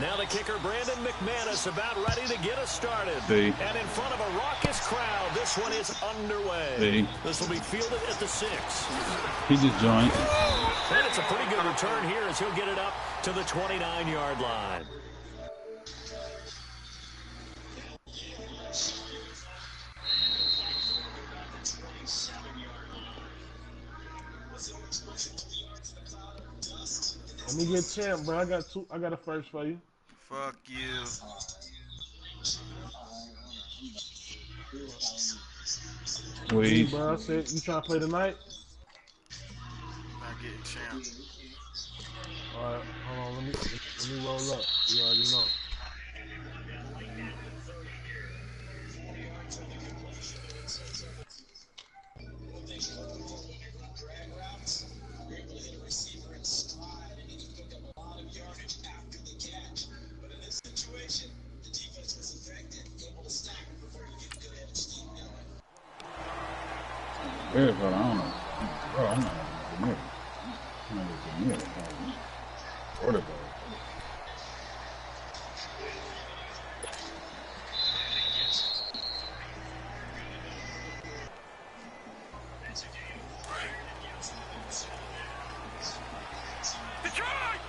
Now the kicker, Brandon McManus, about ready to get us started. And in front of a raucous crowd, this one is underway. This will be fielded at the 6. He just joined. And it's a pretty good return here as he'll get it up to the 29-yard line. Let me get champ, bro. I got a first for you. Fuck you. Wait. Bro, I said you trying to play tonight? Not getting champ. All right, hold on. Let me roll up. You already know. But I don't know. Bro, I'm not going to get I'm not going to get quarterback.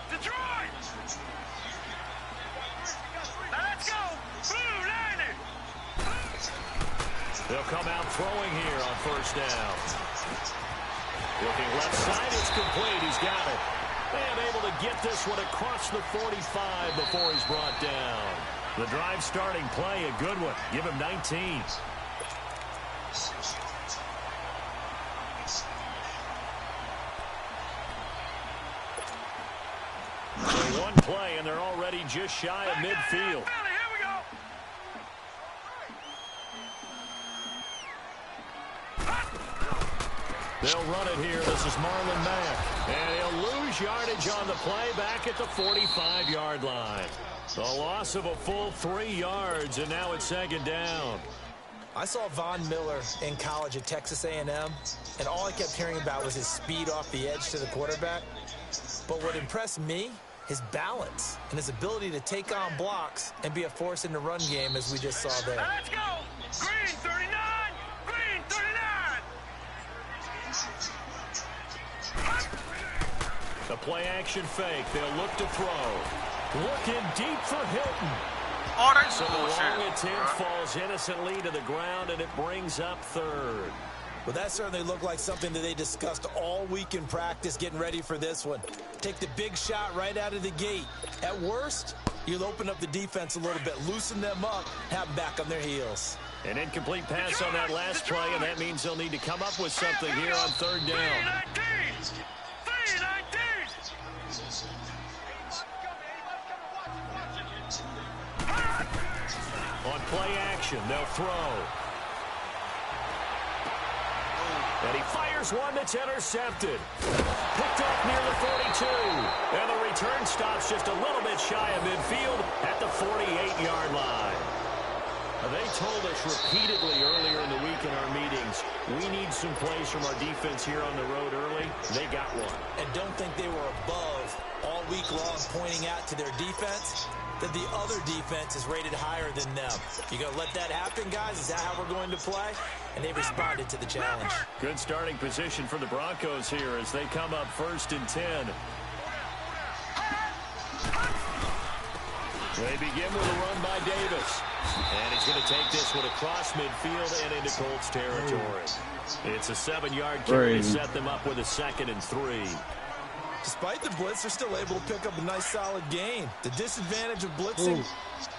Detroit! Let's go! Blue Niner! They'll come out throwing here on first down. Looking left side, it's complete. He's got it. And able to get this one across the 45 before he's brought down. The drive starting play, a good one. Give him 19. So one play, and they're already just shy of midfield. They'll run it here. This is Marlon Mack. And he'll lose yardage on the play back at the 45-yard line. The loss of a full 3 yards, and now it's second down. I saw Von Miller in college at Texas A&M, and all I kept hearing about was his speed off the edge to the quarterback. But what impressed me, his balance and his ability to take on blocks and be a force in the run game, as we just saw there. Let's go! Green 39! Green 39! The play action fake. They'll look to throw. Looking deep for Hilton. Oh, that's so the bullshit, long attempt falls innocently to the ground, and it brings up third. Well, that certainly looked like something that they discussed all week in practice, getting ready for this one. Take the big shot right out of the gate. At worst, you'll open up the defense a little bit, loosen them up, have them back on their heels. An incomplete pass on that last play, and that means they'll need to come up with something here on third down. On play action, they'll throw. And he fires one that's intercepted. Picked up near the 42. And the return stops just a little bit shy of midfield at the 48-yard line. They told us repeatedly earlier in the week in our meetings, we need some plays from our defense here on the road early. They got one. And don't think they were above all week long, pointing out to their defense that the other defense is rated higher than them. You gonna let that happen, guys? Is that how we're going to play? And they responded to the challenge. Good starting position for the Broncos here as they come up 1st and 10. They begin with a run by Davis. And he's going to take this one across midfield and into Colts territory. It's a 7-yard carry to set them up with a 2nd and 3. Despite the blitz, they're still able to pick up a nice, solid gain. The disadvantage of blitzing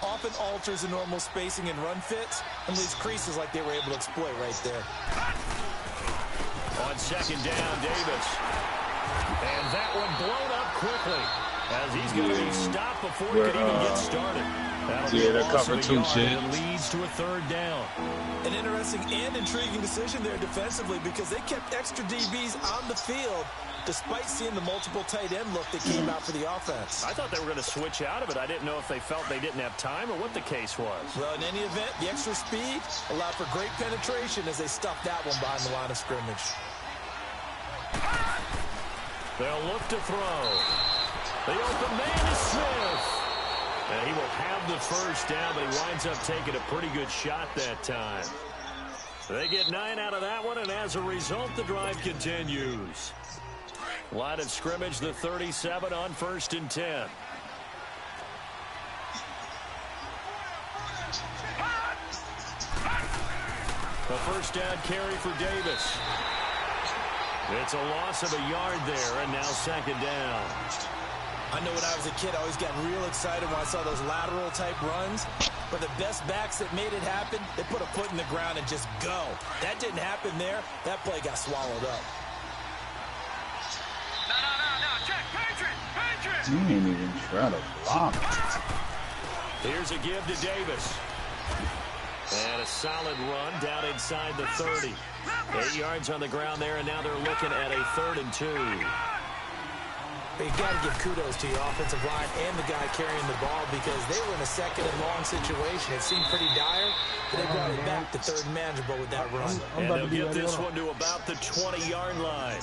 often alters the normal spacing and run fits and leaves creases like they were able to exploit right there. On 2nd down, Davis. And that one blown up quickly as he's going to be stopped before he could even get started. They're cover 2 shit. It leads to a 3rd down. An interesting and intriguing decision there defensively because they kept extra DBs on the field despite seeing the multiple tight end look that came out for the offense. I thought they were going to switch out of it. I didn't know if they felt they didn't have time or what the case was. Well, in any event, the extra speed allowed for great penetration as they stuffed that one behind the line of scrimmage. They'll look to throw. The open man is Smith. And he will have the first down, but he winds up taking a pretty good shot that time. They get 9 out of that one, and as a result, the drive continues. Line of scrimmage, the 37 on 1st and 10. A first down carry for Davis. It's a loss of a yard there, and now 2nd down. I know when I was a kid, I always got real excited when I saw those lateral-type runs. But the best backs that made it happen, they put a foot in the ground and just go. That didn't happen there. That play got swallowed up. No. Check. Patriot. He ain't even try to block. Here's a give to Davis. And a solid run down inside the 30. 8 yards on the ground there, and now they're looking at a 3rd and 2. You've got to give kudos to your offensive line and the guy carrying the ball because they were in a 2nd and long situation. It seemed pretty dire, but they brought it back to 3rd and manageable with that run. And they'll get this one to about the 20-yard line.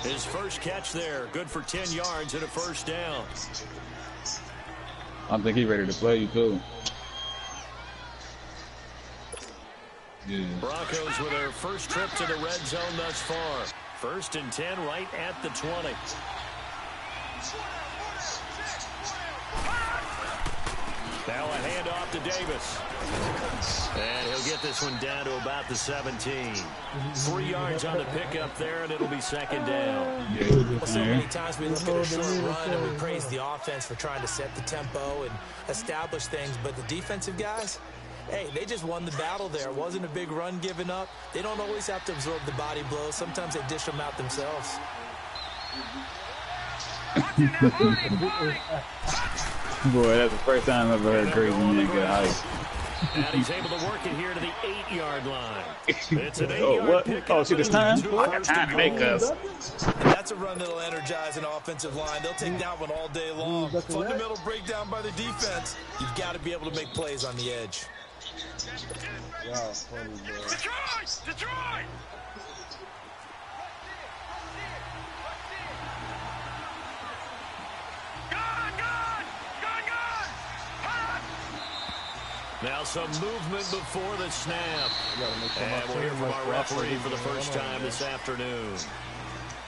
His first catch there, good for 10 yards and a first down. I think he's ready to play, too. Yeah. Broncos with their first trip to the red zone thus far. 1st and 10 right at the 20. Now a handoff to Davis. And he'll get this one down to about the 17. 3 yards on the pickup there, and it'll be 2nd down. Well, so many times we look at a short run and we praise the offense for trying to set the tempo and establish things, but the defensive guys, hey, they just won the battle there. It wasn't a big run given up. They don't always have to absorb the body blows. Sometimes they dish them out themselves. Boy, that's the first time I've ever heard crazy man get hyped. And he's able to work it here to the 8-yard line. It's an 8-yard what? pickup. Oh, see, this time? I got time to make us. And that's a run that'll energize an offensive line. They'll take that one all day long. Fundamental breakdown by the defense. You've got to be able to make plays on the edge. Wow, funny, bro. Detroit! Now some movement before the snap. And we'll hear from our referee for the first time this afternoon.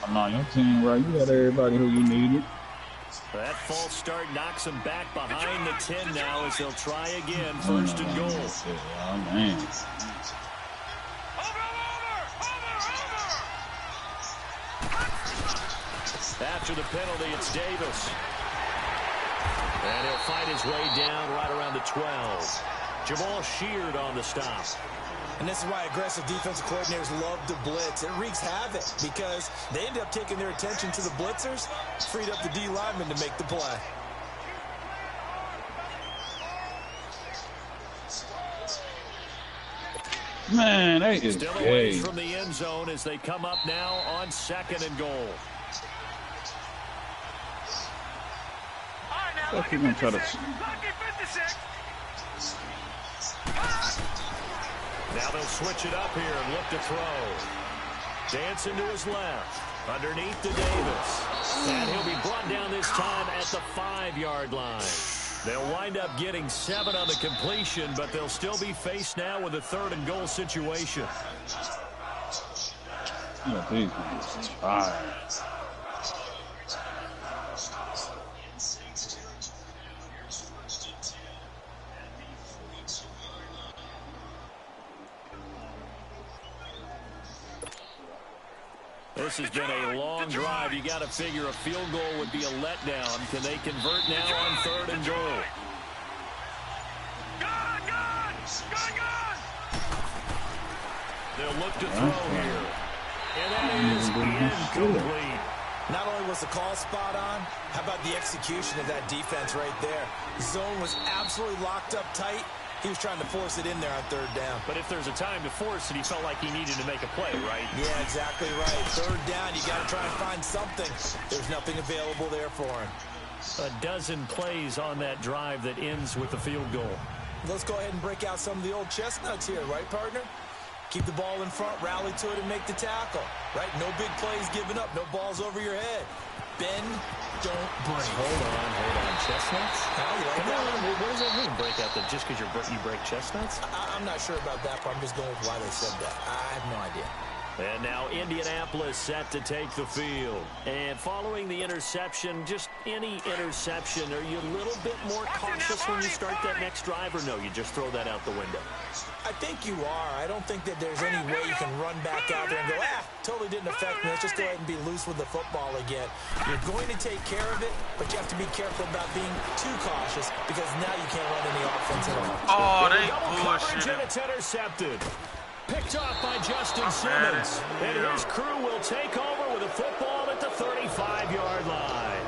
I'm on your team, right? You got everybody who you needed. That false start knocks them back behind the 10 now as they'll try again. 1st and goal. Oh, man. After the penalty, it's Davis. And he'll fight his way down right around the 12. Jamal Sheard on the stop. And this is why aggressive defensive coordinators love to blitz. It wreaks havoc because they end up taking their attention to the blitzers, freed up the D lineman to make the play. Man, that is Still gay. away from the end zone as they come up now on 2nd and goal. Fuck, you gonna try to... Now they'll switch it up here and look to throw. Dancing to his left. Underneath to Davis. And he'll be brought down this time at the 5-yard line. They'll wind up getting 7 on the completion, but they'll still be faced now with a 3rd and goal situation. Oh, these guys are tired. This has been a long drive. You got to figure a field goal would be a letdown. Can they convert now on 3rd and goal? They'll look to throw here. And that is incomplete. Not only was the call spot on, how about the execution of that defense right there? Zone was absolutely locked up tight. He was trying to force it in there on 3rd down. But if there's a time to force it, he felt like he needed to make a play, right? Yeah, exactly right. 3rd down, you got to try and find something. There's nothing available there for him. A dozen plays on that drive that ends with the field goal. Let's go ahead and break out some of the old chestnuts here, right, partner? Keep the ball in front, rally to it, and make the tackle, right? No big plays given up, no balls over your head. Bend, don't break. Hold on. Chestnuts? Now, you like Come that? on, what does that mean? Break out the just because you break chestnuts? I'm not sure about that, but I'm just going with why they said that. I have no idea. And now Indianapolis set to take the field. And following the interception, just any interception, are you a little bit more cautious when you start that next drive, or no, you just throw that out the window? I think you are. I don't think that there's any way you can run back out there and go, totally didn't affect me. Let's just go ahead and be loose with the football again. You're going to take care of it, but you have to be careful about being too cautious because now you can't run any offense at all. Oh, they Double coverage, bullshit. and it's intercepted. Picked off by Justin Simmons. And his crew will take over with a football at the 35-yard line.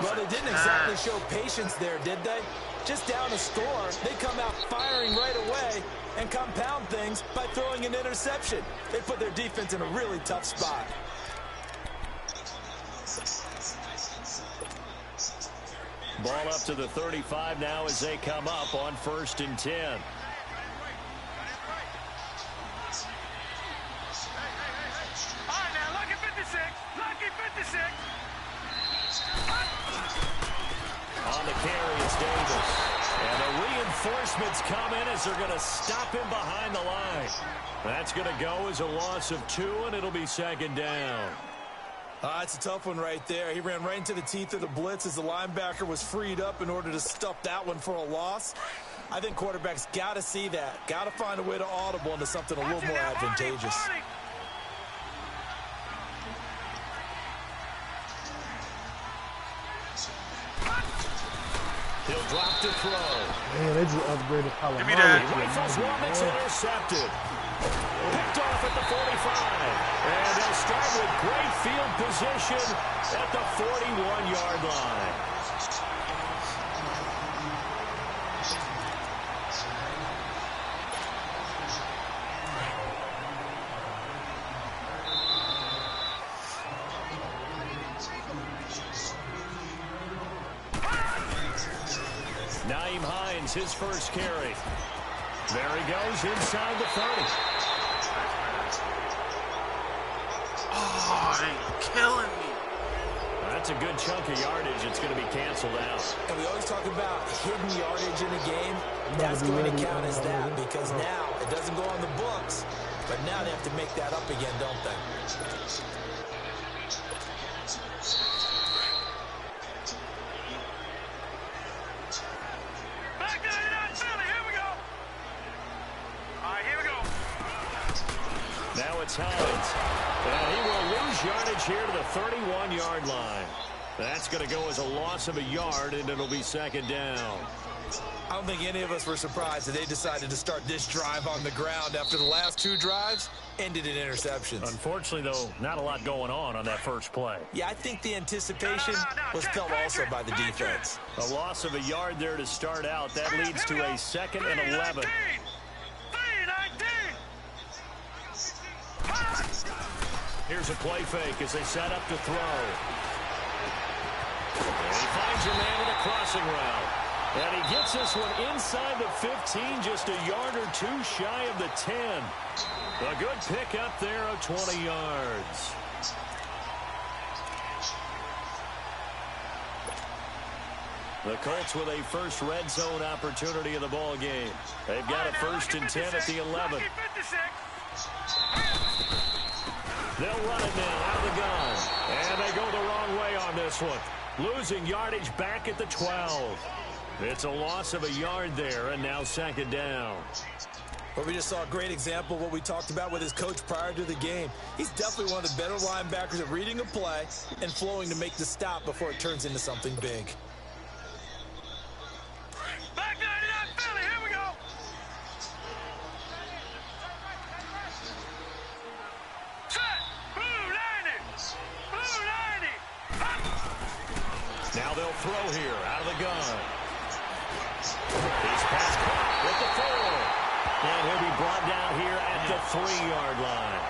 Well, they didn't exactly show patience there, did they? Just down a score, they come out firing right away and compound things by throwing an interception. They put their defense in a really tough spot. Ball up to the 35 now as they come up on 1st and 10. On the carry, it's Davis. And the reinforcements come in as they're going to stop him behind the line. That's going to go as a loss of 2, and it'll be 2nd down. It's a tough one right there. He ran right into the teeth of the blitz as the linebacker was freed up in order to stuff that one for a loss. I think quarterbacks got to see that. Got to find a way to audible into something a little more advantageous. He'll drop to throw. Man, they just upgraded Colorado. Give me that. Rifles one that's intercepted. Picked off at the 45. And they'll start with great field position at the 41-yard line. Nyheim Hines, his first carry. There he goes inside the 30. Oh, they killing me. That's a good chunk of yardage. It's going to be canceled out. And we always talk about hidden yardage in a game. That's going to count as that because now it doesn't go on the books, but now they have to make that up again, don't they? Back to the Philly. Here we go. All right, here we go. Now it's Hines. And he will lose yardage here to the 31-yard line. That's going to go as a loss of a yard, and it'll be 2nd down. I don't think any of us were surprised that they decided to start this drive on the ground after the last 2 drives ended in interceptions. Unfortunately, though, not a lot going on that first play. Yeah, I think the anticipation was felt also by the defense. A loss of a yard there to start out. That leads to a 2nd and 11. 3-19. Here's a play fake as they set up to throw. And he finds a man in a crossing route. And he gets this one inside the 15, just a yard or 2 shy of the 10. A good pick up there of 20 yards. The Colts with a first red zone opportunity in the ball game. They've got a 1st and 10 at the 11. They'll run it now out of the gun. And they go the wrong way on this one. Losing yardage back at the 12. It's a loss of a yard there, and now 2nd down. But we just saw a great example of what we talked about with his coach prior to the game. He's definitely one of the better linebackers at reading a play and flowing to make the stop before it turns into something big. Back to the Philly. Here we go. Set. Blue 90. Blue 90. Now they'll throw here out of the gun. He's pass caught with the 4. And he'll be brought down here at the 3-yard line.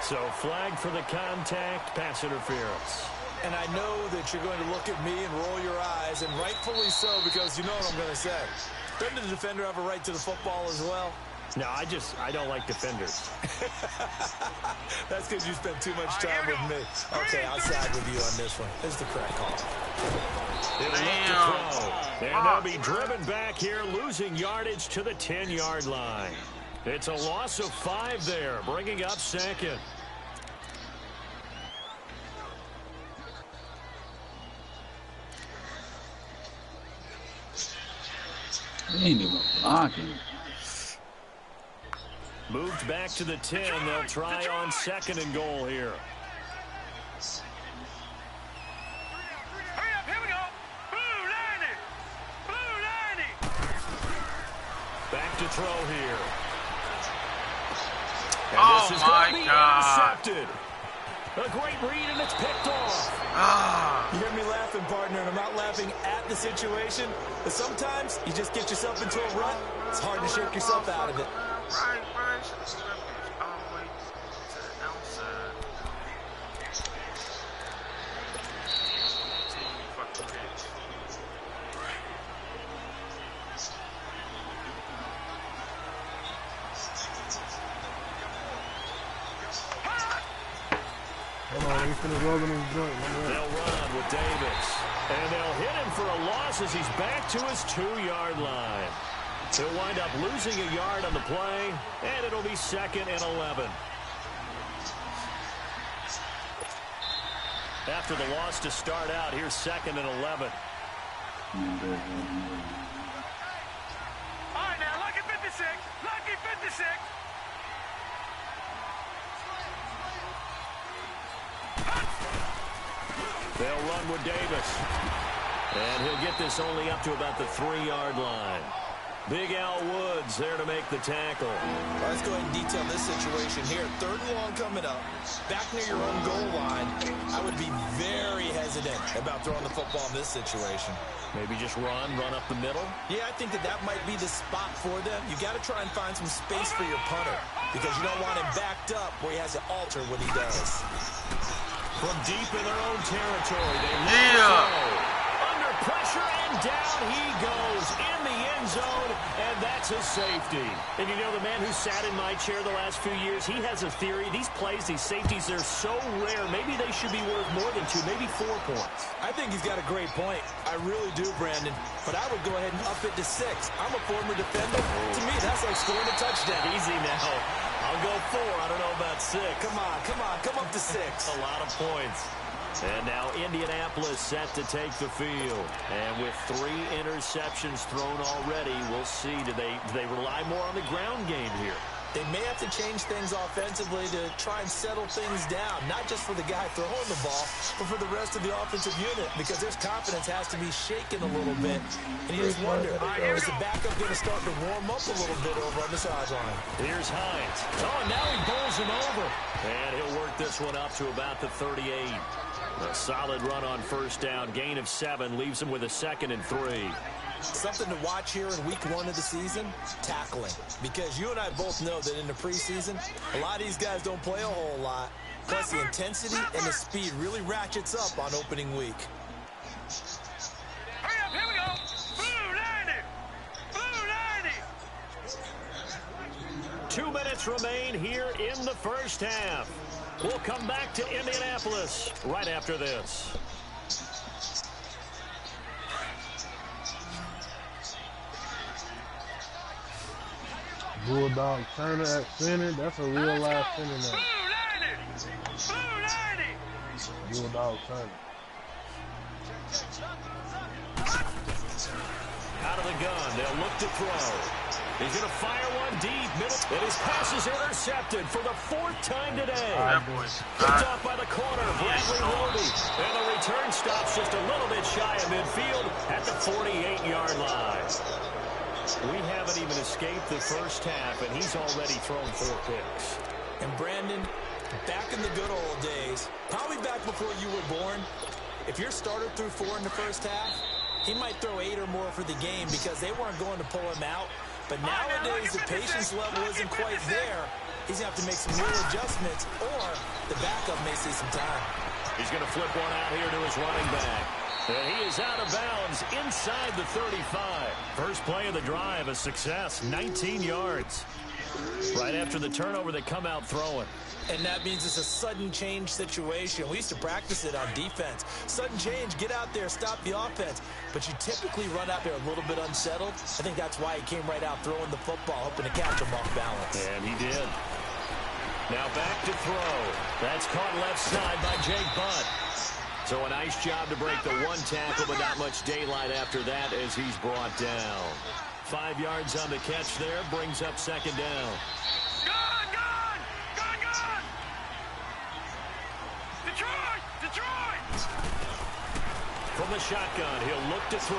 So flag for the contact, pass interference. And I know that you're going to look at me and roll your eyes, and rightfully so, because you know what I'm going to say. Doesn't the defender have a right to the football as well? No, I don't like defenders. That's because you spent too much time with me. Okay, I'll side with you on this one. This is the correct call. He'll look to throw. And they'll be driven back here, losing yardage to the 10-yard line. It's a loss of 5 there, bringing up second. They ain't even blocking. Moved back to the 10. They'll try on 2nd and goal here. Hurry up, here we go. Blue 90. Blue 90. Back to throw here. And Oh, this is my going to be God. intercepted. A great read, and it's picked off. You hear me laughing, partner, and I'm not laughing at the situation, but sometimes you just get yourself into a rut. It's hard to shake yourself out of it. Right. All the way to the outside. Fucking bitch. Hold on, let me finish rolling this joint. They'll run with Davis. And they'll hit him for a loss as he's back to his 2-yard line. He'll wind up losing a yard on the play, and it'll be 2nd and 11. After the loss to start out, here's 2nd and 11. All right, now, lucky 56. Lucky 56. They'll run with Davis. And he'll get this only up to about the 3-yard line. Big Al Woods there to make the tackle. Well, let's go ahead and detail this situation here. 3rd and long coming up. Back near your own goal line. I would be very hesitant about throwing the football in this situation. Maybe just run up the middle. Yeah, I think that might be the spot for them. You got to try and find some space for your punter because you don't want him backed up where he has to alter what he does. From deep in their own territory, they under pressure, and down he goes in the end zone, and that's a safety. And you know, the man who sat in my chair the last few years, he has a theory. These plays, these safeties, they're so rare. Maybe they should be worth more than 2, maybe 4 points. I think he's got a great point. I really do, Brandon. But I would go ahead and up it to 6. I'm a former defender. To me, that's like scoring a touchdown. Easy now. I'll go 4. I don't know about 6. Come on. Come up to 6. A lot of points. And now Indianapolis set to take the field. And with 3 interceptions thrown already, we'll see. Do they rely more on the ground game here? They may have to change things offensively to try and settle things down, not just for the guy throwing the ball, but for the rest of the offensive unit, because his confidence has to be shaken a little bit. And you just wonder, is the backup going to start to warm up a little bit over on the sideline? Here's Hines. Oh, and now he bowls him over. And he'll work this one up to about the 38. A solid run on 1st down. Gain of 7 leaves him with a 2nd and 3. Something to watch here in week 1 of the season, tackling. Because you and I both know that in the preseason, a lot of these guys don't play a whole lot. Plus, the intensity and the speed really ratchets up on opening week. Hurry up, here we go. Blue 90. Blue 90. 2 minutes remain here in the first half. We'll come back to Indianapolis right after this. Bulldog Turner at center. That's a real live center now. Blue 90. Bulldog Turner. Out of the gun, they'll look to throw. He's going to fire one deep, middle, and his pass is intercepted for the 4th time today. Picked off by the corner, Bradley Roby. And the return stops just a little bit shy of midfield at the 48-yard line. We haven't even escaped the first half, and he's already thrown 4 picks. And Brandon, back in the good old days, probably back before you were born, if your starter threw 4 in the first half, he might throw 8 or more for the game because they weren't going to pull him out. But nowadays, the patience level isn't quite there. He's going to have to make some real adjustments, or the backup may see some time. He's going to flip one out here to his running back. And he is out of bounds inside the 35. First play of the drive, a success, 19 yards. Right after the turnover, they come out throwing. And that means it's a sudden change situation. We used to practice it on defense. Sudden change, get out there, stop the offense. But you typically run out there a little bit unsettled. I think that's why he came right out throwing the football, hoping to catch him off balance. And he did. Now back to throw. That's caught left side by Jake Butt. So a nice job to break the one tackle, but not much daylight after that as he's brought down. 5 yards on the catch there, brings up second down. Gone! Detroit! From the shotgun, he'll look to throw.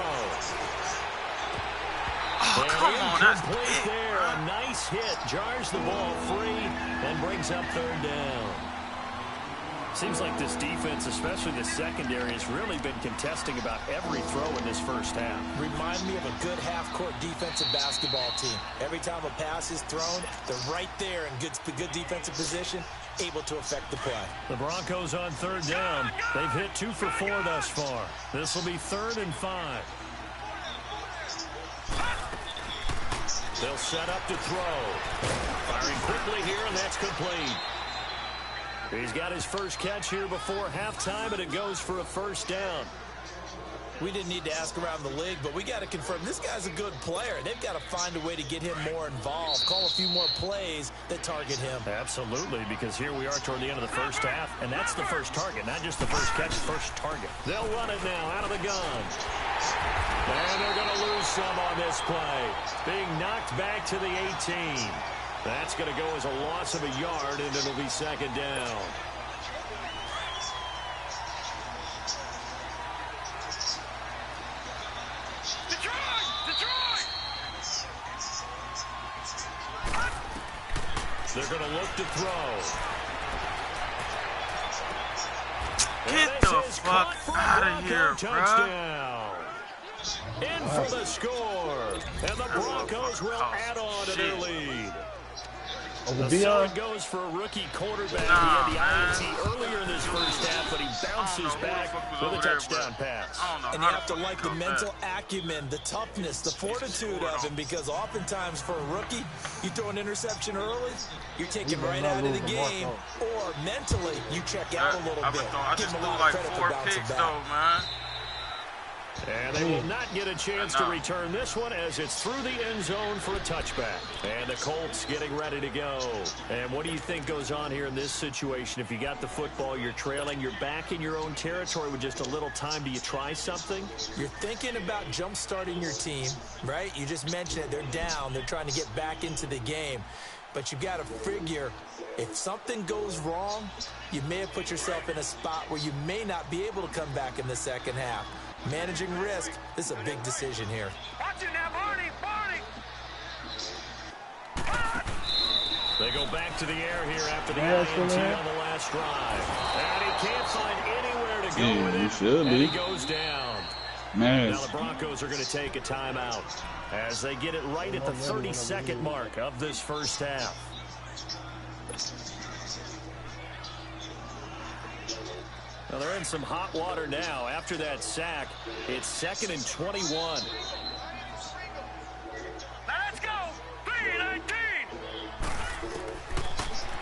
Oh, come on. That's incomplete there. A nice hit. Jars the ball free and brings up third down. Seems like this defense, especially the secondary, has really been contesting about every throw in this first half. Remind me of a good half-court defensive basketball team. Every time a pass is thrown, they're right there in good defensive position, able to affect the play. The Broncos on third down. They've hit 2 for 4 thus far. This will be 3rd and 5. They'll set up to throw. Firing quickly here, and that's complete. He's got his first catch here before halftime, and it goes for a first down. We didn't need to ask around the league, but we got to confirm this guy's a good player. They've got to find a way to get him more involved, call a few more plays that target him. Absolutely, because here we are toward the end of the first half, and that's the first target, not just the first catch, first target. They'll run it now out of the gun. And they're going to lose some on this play. Being knocked back to the 18. That's going to go as a loss of a yard, and it'll be second down. Detroit! They're going to look to throw. Get the fuck out of here, Touchdown. In for the score. And the Broncos will add on to their lead. The sign goes for a rookie quarterback. He had the INT earlier in this first half, but he bounces back with a touchdown pass. And you have to like the mental acumen, the toughness, the fortitude of him, because oftentimes for a rookie, you throw an interception early, you're taken right out of the game, or mentally, you check out a little bit. I just threw like 4 picks though, man. And they will not get a chance to return this one as it's through the end zone for a touchback. And the Colts getting ready to go. And what do you think goes on here in this situation? If you got the football, you're trailing, you're back in your own territory with just a little time. Do you try something? You're thinking about jump-starting your team, right? You just mentioned it. They're down. They're trying to get back into the game. But you've got to figure, if something goes wrong, you may have put yourself in a spot where you may not be able to come back in the second half. Managing risk, this is a big decision here. Watch it now, Barney! They go back to the air here after the INT on the last drive. And he can't find anywhere to go with it. And he goes down. Now the Broncos are going to take a timeout as they get it right at the 30-second mark of this first half. Well, they're in some hot water now. After that sack, it's 2nd and 21. Now let's go! 3-19!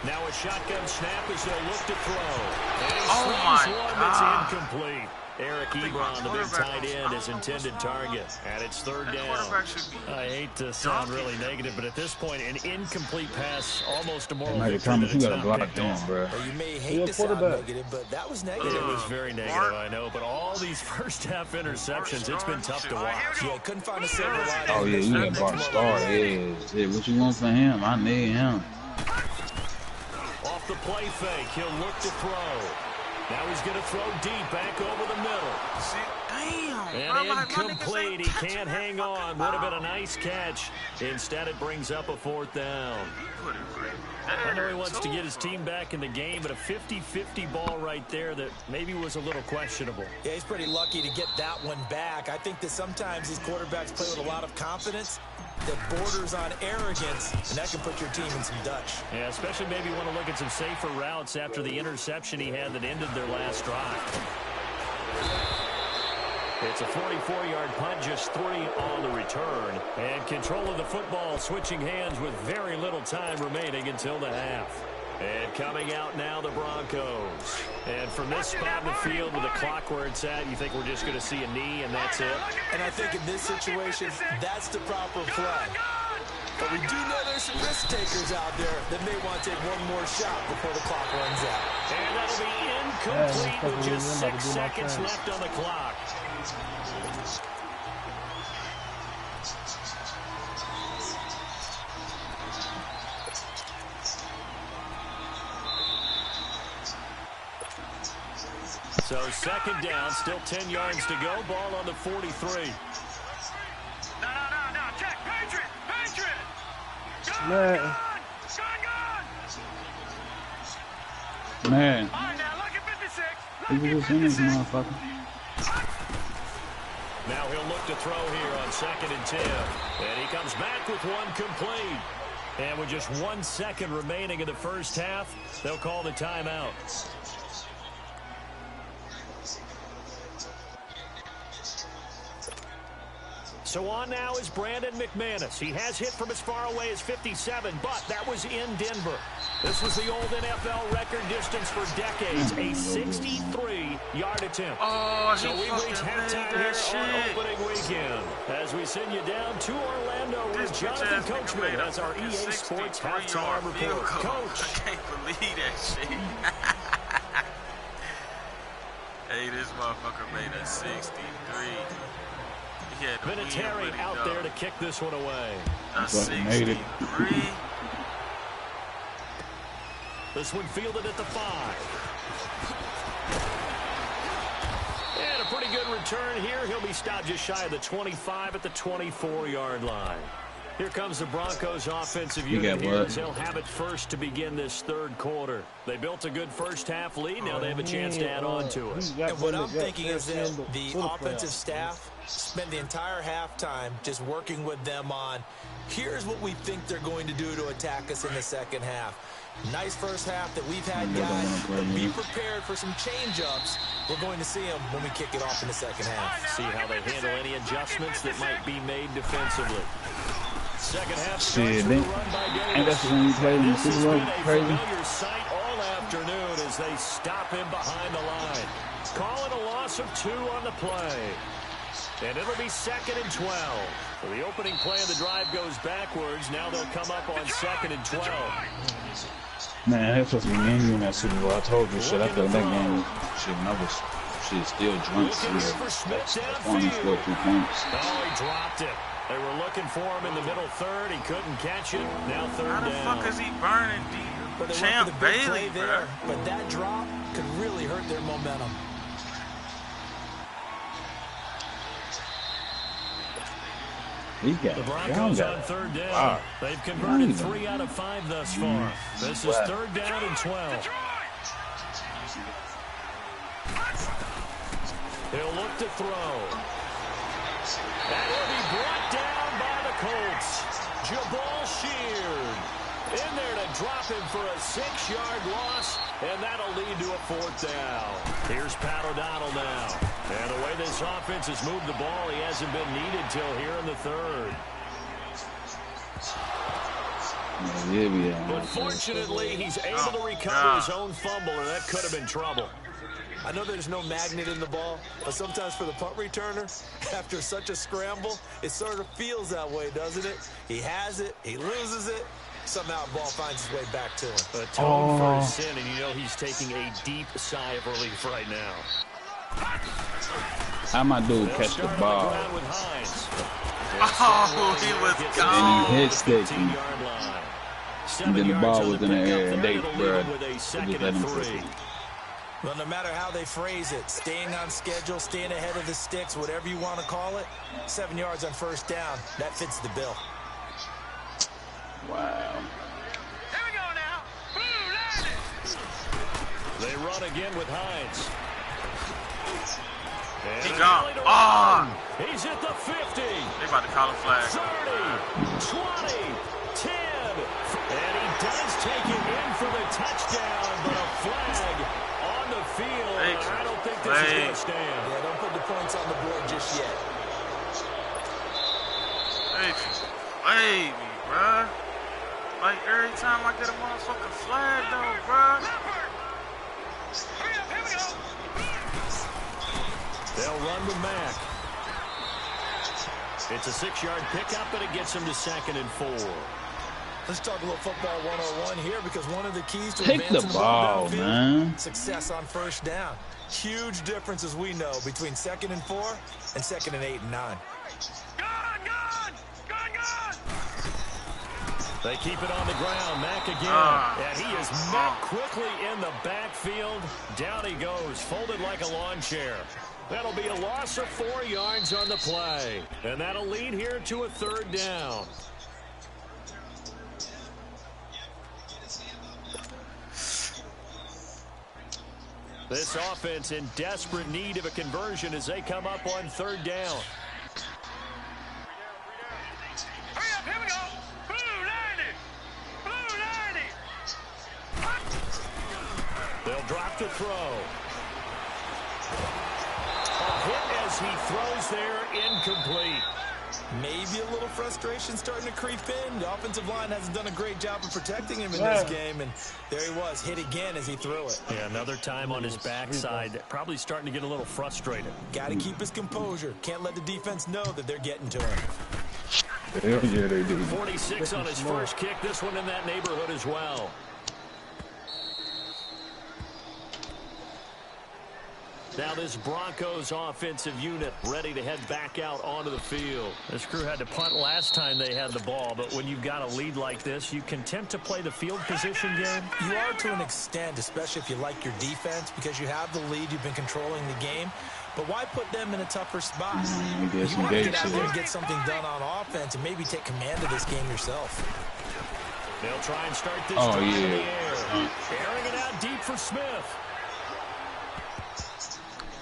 Now a shotgun snap as they'll look to throw. And he Oh my one God. that's incomplete. Eric Ebron, the big tight end, his intended target. And it's third down. I hate to sound really negative, but at this point, an incomplete pass, almost a moral victory that it's not picked off. Or you may hate to sound negative, but that was negative. It was very negative, I know. But all these first-half interceptions, it's been tough to watch. Yeah, couldn't find a silver lining. Oh, yeah, you got Bart Starr. Yeah, what you want from him? I need him. Off the play fake, he'll look to throw. Now he's going to throw deep back over the middle. And incomplete. He can't hang on. Would have been a nice catch. Instead, it brings up a 4th down. I know he wants to get his team back in the game, but a 50-50 ball right there that maybe was a little questionable. Yeah, he's pretty lucky to get that one back. I think that sometimes these quarterbacks play with a lot of confidence that borders on arrogance, and that can put your team in some Dutch. Yeah, especially maybe want to look at some safer routes after the interception he had that ended their last drive. It's a 44-yard punt, just 3 on the return. And control of the football switching hands with very little time remaining until the half. And coming out now, the Broncos. And from this spot in the field with the clock where it's at, you think we're just going to see a knee and that's it? And I think in this situation, that's the proper play. But we do know there's some risk takers out there that may want to take one more shot before the clock runs out. And that'll be incomplete with just 6 seconds left on the clock. So second down, still 10 yards to go. Ball on the 43. No, check. Patriot. Man. Man. All right, now look at 56. Look at this image, motherfucker. Now he'll look to throw here on 2nd and 10. And he comes back with one complete. And with just 1 second remaining in the first half, they'll call the timeout. So on now is Brandon McManus. He has hit from as far away as 57, but that was in Denver. This was the old NFL record distance for decades, a 63-yard attempt. Oh, So we reach halftime here on opening weekend as we send you down to Orlando with Jonathan Coachman as our EA Sports halftime report. Coach. I can't believe that shit. Hey, this motherfucker made a 63. Vinatieri out there to kick this one away. A 63. This one fielded at the 5. And a pretty good return here. He'll be stopped just shy of the 25 at the 24-yard line. Here comes the Broncos offensive unit here as they'll have it first to begin this third quarter. They built a good first half lead. Now they have a chance to add on to it. And what I'm thinking is that the offensive staff spent the entire halftime just working with them on, here's what we think they're going to do to attack us in the second half. Nice first half that we've had, guys, but be prepared for some change-ups. We're going to see them when we kick it off in the second half. See how they handle any adjustments that might be made defensively. Second half Shit, ain't that's when you played in the Super Bowl crazy? Familiar sight all afternoon as they stop him behind the line. Calling a loss of 2 on the play. And it'll be 2nd and 12. So the opening play of the drive goes backwards. Now they'll come up on 2nd and 12. Man, that's supposed to be me in that Super Bowl. I told you shit. I thought that game, shit, when I was still drunk. One scored 2 points. Oh, he dropped it. They were looking for him in the middle third. He couldn't catch it. Now third down. How the fuck is he burning But they Champ went for the big Bailey, play there, but that drop could really hurt their momentum. The Broncos on third down. Wow. They've converted 3 out of 5 thus far. This is 3rd down and 12. He'll look to throw. That will be brought down by the Colts. Jabal Sheard in there to drop him for a 6-yard loss, and that'll lead to a 4th down. Here's Pat O'Donnell now. And the way this offense has moved the ball, he hasn't been needed till here in the third. But fortunately, he's able to recover his own fumble, and that could have been trouble. I know there's no magnet in the ball, but sometimes for the punt returner, after such a scramble, it sort of feels that way, doesn't it? He has it, he loses it, somehow the ball finds its way back to him. Atone for his sin, and you know he's taking a deep sigh of relief right now. How my dude catch the ball? Oh, he was gone. And he hit stick. And then the ball was in the air, and they, bro, just let him sit. Well, no matter how they phrase it, staying on schedule, staying ahead of the sticks, whatever you want to call it, 7 yards on first down, that fits the bill. Wow. Here we go now. Blue landed. They run again with Hines. He gone. Oh! He's at the 50. They about to call a flag. 30, 20, 10. And he does take it in for the touchdown, but a flag on the field. I don't think this is going to stand. Yeah, don't put the points on the board just yet. Hey me, bruh. Like, every time I get a motherfucking flag, though, bruh. They'll run with Mack. It's a 6-yard pickup, and it gets him to 2nd and 4. Let's talk a little football 101 here, because one of the keys to Take the advancing ball, downfield, man. success on first down. Huge difference, as we know, between 2nd and 4 and 2nd and 8 and 9. They keep it on the ground. Mack again. And he is met quickly in the backfield. Down he goes, folded like a lawn chair. That'll be a loss of 4 yards on the play. And that'll lead here to a 3rd down. This offense in desperate need of a conversion as they come up on 3rd down. They'll drop the throw. A hit as he throws there, incomplete. Maybe a little frustration starting to creep in. The offensive line hasn't done a great job of protecting him in this game, and there he was, hit again as he threw it. Yeah, another time on his backside, probably starting to get a little frustrated. Got to keep his composure. Can't let the defense know that they're getting to him. Hell yeah, they do. 46 on his first kick. This one in that neighborhood as well. Now this Broncos offensive unit ready to head back out onto the field. This crew had to punt last time they had the ball, but when you've got a lead like this, you content to play the field position game? You are to an extent, especially if you like your defense, because you have the lead, you've been controlling the game. But why put them in a tougher spot? You want to get out there and get something done on offense and maybe take command of this game yourself. They'll try and start this drive in the air. Airing it out deep for Smith.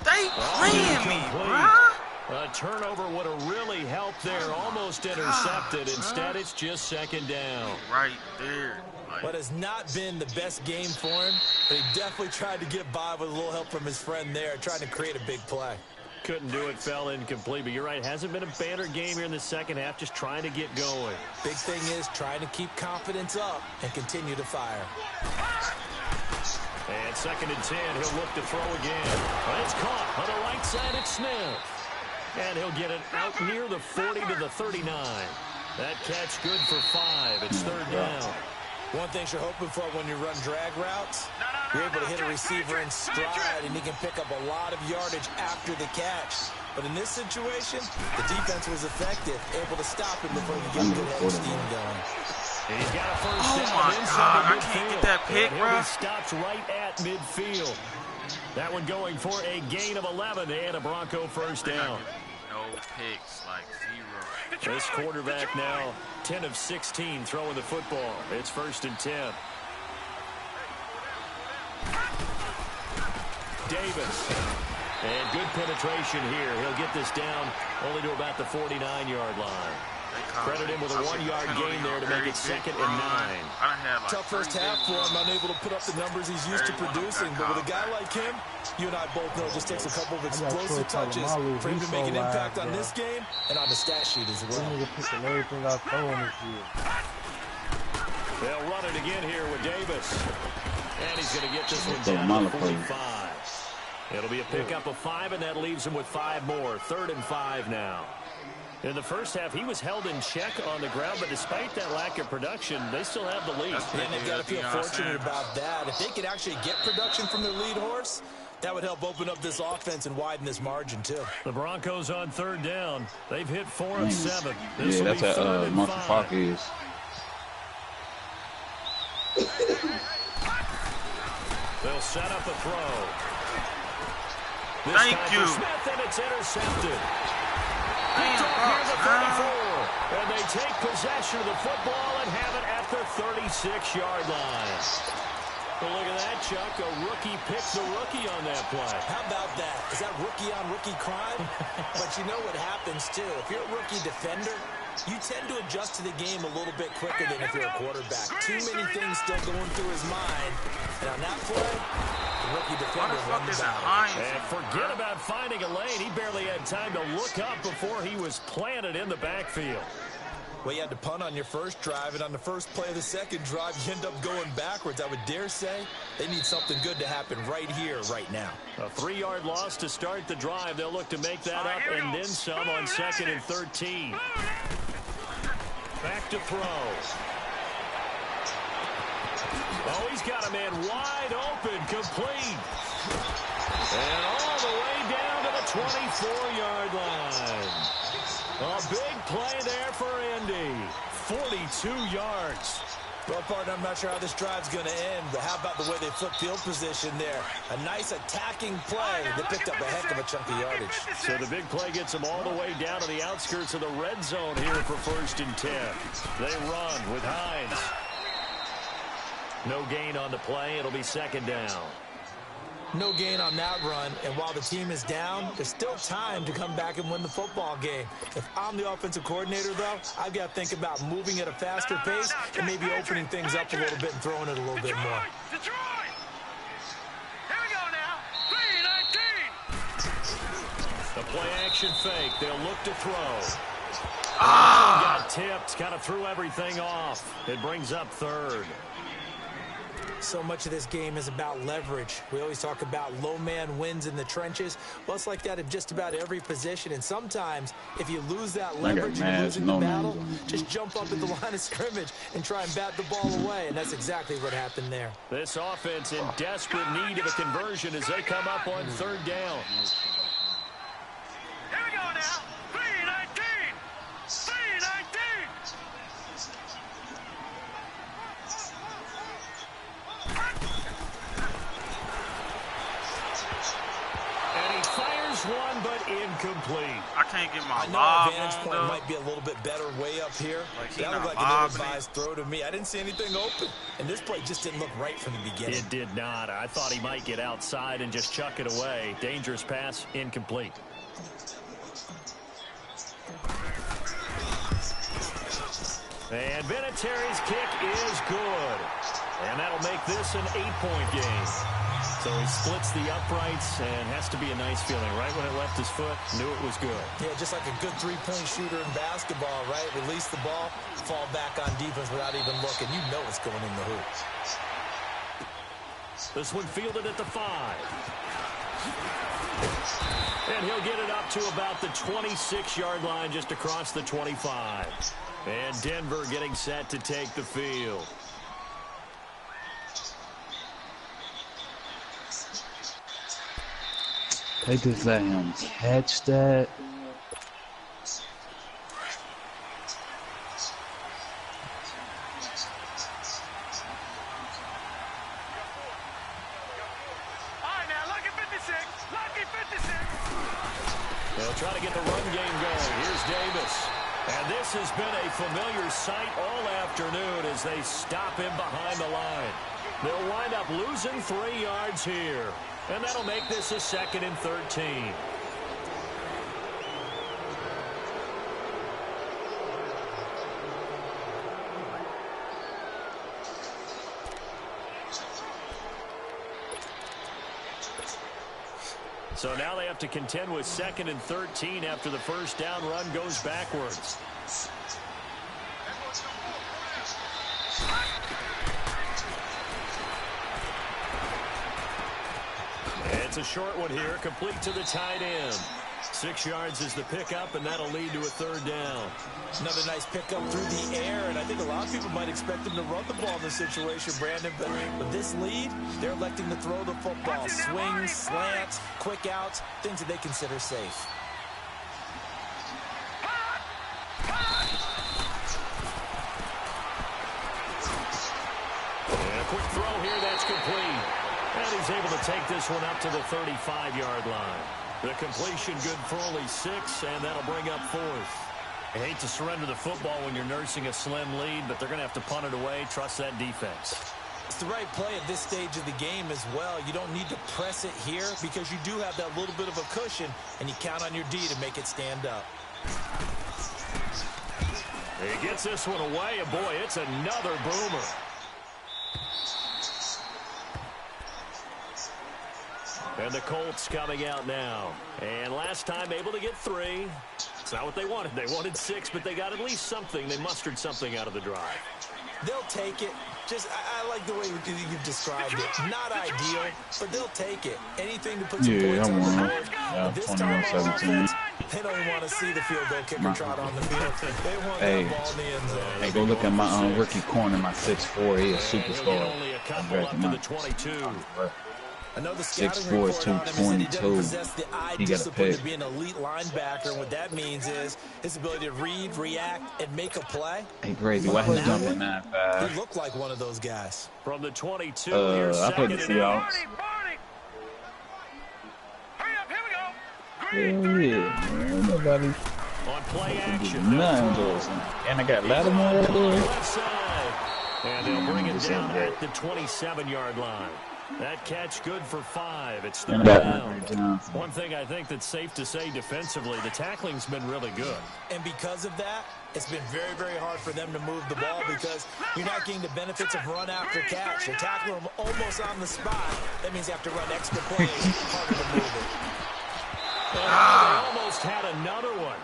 They playing me, bruh. A turnover would have really helped there. Almost intercepted. Instead, it's just 2nd down. Right there. What has not been the best game for him, but he definitely tried to get by with a little help from his friend there, trying to create a big play. Couldn't do it, fell incomplete. But you're right, hasn't been a banner game here in the second half, just trying to get going. Big thing is trying to keep confidence up and continue to fire. And 2nd and 10, he'll look to throw again. But it's caught on the right side at Smith. And he'll get it out near the 40 to the 39. That catch good for 5. It's 3rd down. One thing you're hoping for when you run drag routes, you're able to hit a receiver in stride, and he can pick up a lot of yardage after the catch. But in this situation, the defense was effective, able to stop him before he could get head steam going. He's got a first down my inside God, the I midfield. can't get that pick, and bro. He stops right at midfield. That one going for a gain of 11 and a Bronco first down. No picks, like 0. This quarterback now 10 of 16 throwing the football. It's 1st and 10. Davis. And good penetration here. He'll get this down only to about the 49-yard line. Credit him with a 1-yard gain there to make it 2nd and 9. Tough first half for him, unable to put up the numbers he's used to producing. But with a guy like him, you and I both know it just takes a couple of explosive touches for him to make an impact on this game and on the stat sheet as well. They'll run it again here with Davis. And he's going to get this one down to 45. It'll be a pickup of 5, and that leaves him with 5 more. 3rd and 5 now. In the first half, he was held in check on the ground, but despite that lack of production, they still have the lead. And they've got to feel fortunate about that. If they could actually get production from their lead horse, that would help open up this offense and widen this margin, too. The Broncos on 3rd down. They've hit 4 of 7. This Yeah, that's how Marshall Faulk is. They'll set up a throw. Thank you. Smith, and it's intercepted. Picked up near the 34. And they take possession of the football and have it at the 36-yard line. Well, look at that, Chuck. A rookie picked the rookie on that play. How about that? Is that rookie-on-rookie crime? But you know what happens, too. If you're a rookie defender, you tend to adjust to the game a little bit quicker than if you're a quarterback. Too many things still going through his mind. And on that play, The rookie defender won the battle. And forget about finding a lane. He barely had time to look up before he was planted in the backfield. Well, you had to punt on your first drive, and on the first play of the second drive, you end up going backwards. I would dare say they need something good to happen right here, right now. A 3-yard loss to start the drive. They'll look to make that up and then some on 2nd and 13. Back to throw. Oh, he's got a man wide open, complete. And all the way down to the 24-yard line. A big play there for Indy. 42 yards. Well, partner, I'm not sure how this drive's going to end, but how about the way they flipped field position there? A nice attacking play that picked up a heck of a chunk of yardage. So the big play gets them all the way down to the outskirts of the red zone here for 1st and 10. They run with Hines. No gain on the play. It'll be 2nd down. No gain on that run, and while the team is down, there's still time to come back and win the football game. If I'm the offensive coordinator, though, I've got to think about moving at a faster pace and maybe opening things up a little bit and throwing it a little bit more. Detroit! Here we go now. 3-19. The play-action fake. They'll look to throw. Got tipped. Kind of threw everything off. It brings up 3rd. So much of this game is about leverage. We always talk about low man wins in the trenches. Well, it's like that in just about every position. And sometimes, if you lose that leverage and you're losing the battle, just jump up at the line of scrimmage and try and bat the ball away. And that's exactly what happened there. This offense in desperate need of a conversion as they come up on 3rd down. Here we go now. 3-19. 3-19. And he fires one, but incomplete. I can't get my I know lob our vantage on, point though. might be a little bit better way up here. Like, he that not looked like an lobbing ill-advised throw to me. I didn't see anything open. And this play just didn't look right from the beginning. It did not. I thought he might get outside and just chuck it away. Dangerous pass, incomplete. And Vinatieri's kick is good. And that'll make this an 8-point game. So he splits the uprights and has to be a nice feeling. Right when it left his foot, knew it was good. Yeah, just like a good three-point shooter in basketball, right? Release the ball, fall back on defense without even looking. You know it's going in the hoop. This one fielded at the 5. And he'll get it up to about the 26-yard line, just across the 25. And Denver getting set to take the field. They just let him catch that. They'll try to get the run game going. Here's Davis. And this has been a familiar sight all afternoon as they stop him behind the line. They'll wind up losing 3 yards here. And that'll make this a 2nd and 13. So now they have to contend with 2nd and 13 after the first down run goes backwards. It's a short one here, complete to the tight end. 6 yards is the pickup, and that'll lead to a 3rd down. Another nice pickup through the air, and I think a lot of people might expect them to run the ball in this situation, Brandon. But with this lead, they're electing to throw the football. Swings, slants, quick outs, things that they consider safe. And a quick throw here, that's complete. And he's able to take this one up to the 35-yard line. The completion good for only 6, and that'll bring up 4th. I hate to surrender the football when you're nursing a slim lead, but they're going to have to punt it away. Trust that defense. It's the right play at this stage of the game as well. You don't need to press it here because you do have that little bit of a cushion, and you count on your D to make it stand up. He gets this one away, and boy, it's another boomer. And the Colts coming out now. And last time able to get 3. It's not what they wanted. They wanted 6, but they got at least something. They mustered something out of the drive. They'll take it. Just, I like the way you've described it. Not ideal, but they'll take it. Anything to put some points on the board. Yeah, This time on 21-17. offense, they don't even want to see the field goal kicker trot on the field. They want Hey. that ball in the end zone. Hey, go look at my rookie corner, my 6'4". He a superstar. Only a couple up to the 22. Another scouting 6'4" is report on him is that he 222. doesn't possess the eye He got a discipline pick. to be an elite linebacker. And what that means is his ability to read, react, and make a play. Hey, crazy. Why he jumping 9'5"? He looked like one of those guys. From the 22, here's I played the second and 8. Seahawks. Barney! Hurry up, here we go! Hell Green, yeah, man. Nobody On play can action. do nothing to us. And I got Lattimore right there. Left side. And they'll bring it This down ain't at the 27-yard line. That catch good for 5. It's And third I got Andre down. Johnson. One thing I think that's safe to say defensively, the tackling's been really good. And because of that, it's been very, very hard for them to move the ball because you're not getting the benefits of run after catch. They tackle them almost on the spot. That means you have to run extra plays, harder to move it. They almost had another one.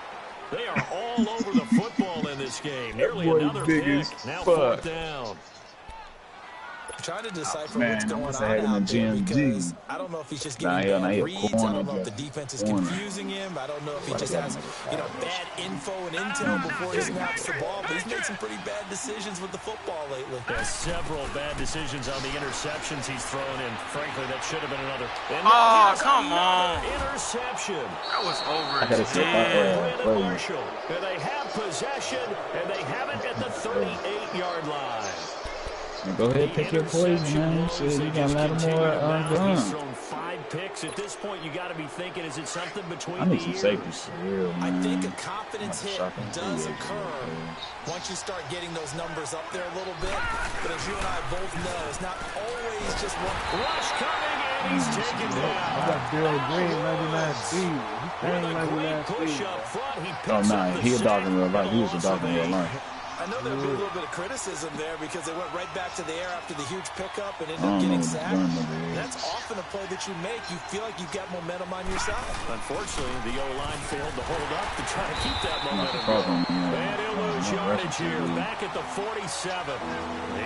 They are all over the football in this game. Nearly boy another big pick. as Now fuck. 4th down. Trying to decipher Man, what's I going must on have had him in out there GMG. because I don't know if he's just Nah, getting he bad a reads. I corner, don't know if the just defense is corner. confusing him. I don't know if he just has, bad info and intel before he snaps the ball. But he's made some pretty bad decisions with the football lately. There's several bad decisions on the interceptions he's thrown in. Frankly, that should have been another. And Oh, now here's come another on. interception. That was over. I gotta say, Brandon play. Marshall. And they have possession, and they have it at the 38-yard line. Go ahead, pick your poison, man. Shit, you got Lattimore He's gone. thrown 5 picks. At this point, you got to be thinking, is it something between I need the some ears? safeties for real, I man. think a confidence hit Shocking does video, occur man. once you start getting those numbers up there a little bit. But as you and I both know, it's not always just one. Rush coming, and he's taken I down. got Daryl Green, 99 speed. He With playing a great 99 push speed. up front, he Oh, picks nah, up the he a dog sack in real life. He was a for dog in real loss of life. I know there'll be a little bit of criticism there because they went right back to the air after the huge pickup and ended I up don't know getting what's sacked. going on there. That's often a play that you make. You feel like you've got momentum on your side. Unfortunately, the O-line failed to hold up to try to keep that Not the momentum problem, going. you know. And he'll lose No yardage rushing here, TD. back at the 47.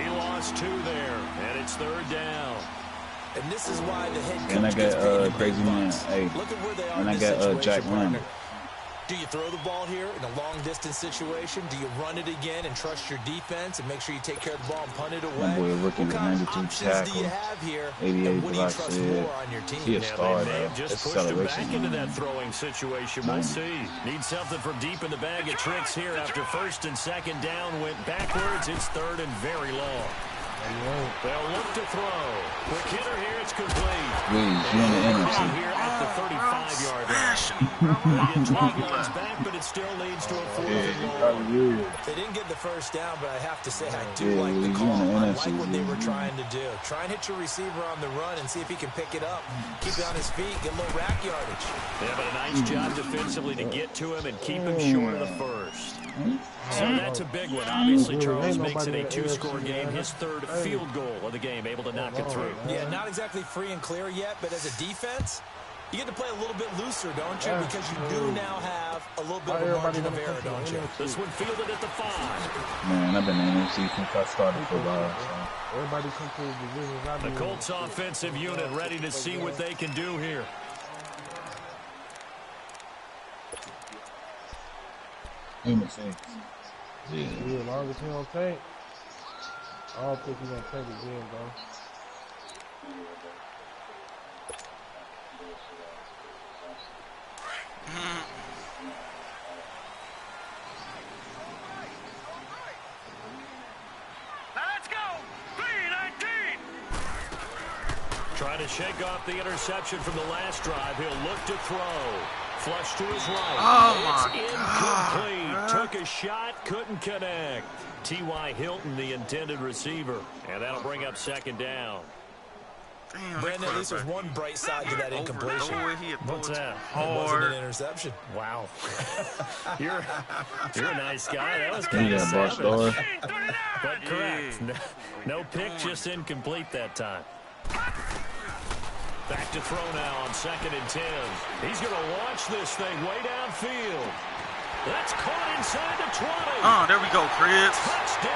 He lost 2 there, and it's 3rd down. And this is why the head coach And I gets got paid in Crazy big Man. bucks. Hey, Look at where they are and I in this got Jack situation, partner. London. Do you throw the ball here in a long-distance situation? Do you run it again and trust your defense and make sure you take care of the ball and punt it away? That boy rookie What with kind of 92 options do you tackles, have here? 88 And what do you trust velocity. more on your team? He a Now, star, they may though. have just That's pushed him back acceleration, into man. that throwing situation. We'll see. Need something from deep in the bag of tricks here after 1st and 2nd down went backwards. It's 3rd and very long. They'll look to throw. Quick hitter here. It's complete. Please, you in the Out NFC. here at the 35-yard line. Smashing him, They bro. get 12 yards back, but it still leads to a 4th and long. Yeah. They didn't get the first down, but I have to say I do Yeah, like the you call. in the I NFC, like what they were yeah. trying to do. Try and hit your receiver on the run and see if he can pick it up. Keep it on his feet, get a little rack yardage. Yeah, but a nice job defensively to get to him and keep him short of the first. So that's a big one. Obviously, Charles makes it a 2-score game. His 3rd field goal of the game, able to knock it through. Yeah, not exactly free and clear yet, but as a defense, you get to play a little bit looser, don't you? Because you do now have a little bit of a margin of error, don't you? This one fielded at the 5. Man, I've been in the NFC since I started football. So. Everybody come to the divisions. I The do. Colts offensive unit ready to see what they can do here. Human things. Yeah. Yeah, as long as he don't take, I don't think he's gonna take again, bro. Now let's go! 3-19! Trying to shake off the interception from the last drive. He'll look to throw. Flush to his right. Oh, It's my incomplete. God. Took a shot, couldn't connect. T.Y. Hilton, the intended receiver. And that'll bring up 2nd down. Damn, Brandon, at least there's one bright side to that incompletion. What's that? It wasn't Hard. an interception. Wow. you're a nice guy. That was He kind of got Boss savage. Dog. But correct. No pick, just incomplete that time. Back to throw now on 2nd and 10. He's going to launch this thing way downfield. That's caught inside the 20. Oh, there we go, Chris. Touchdown,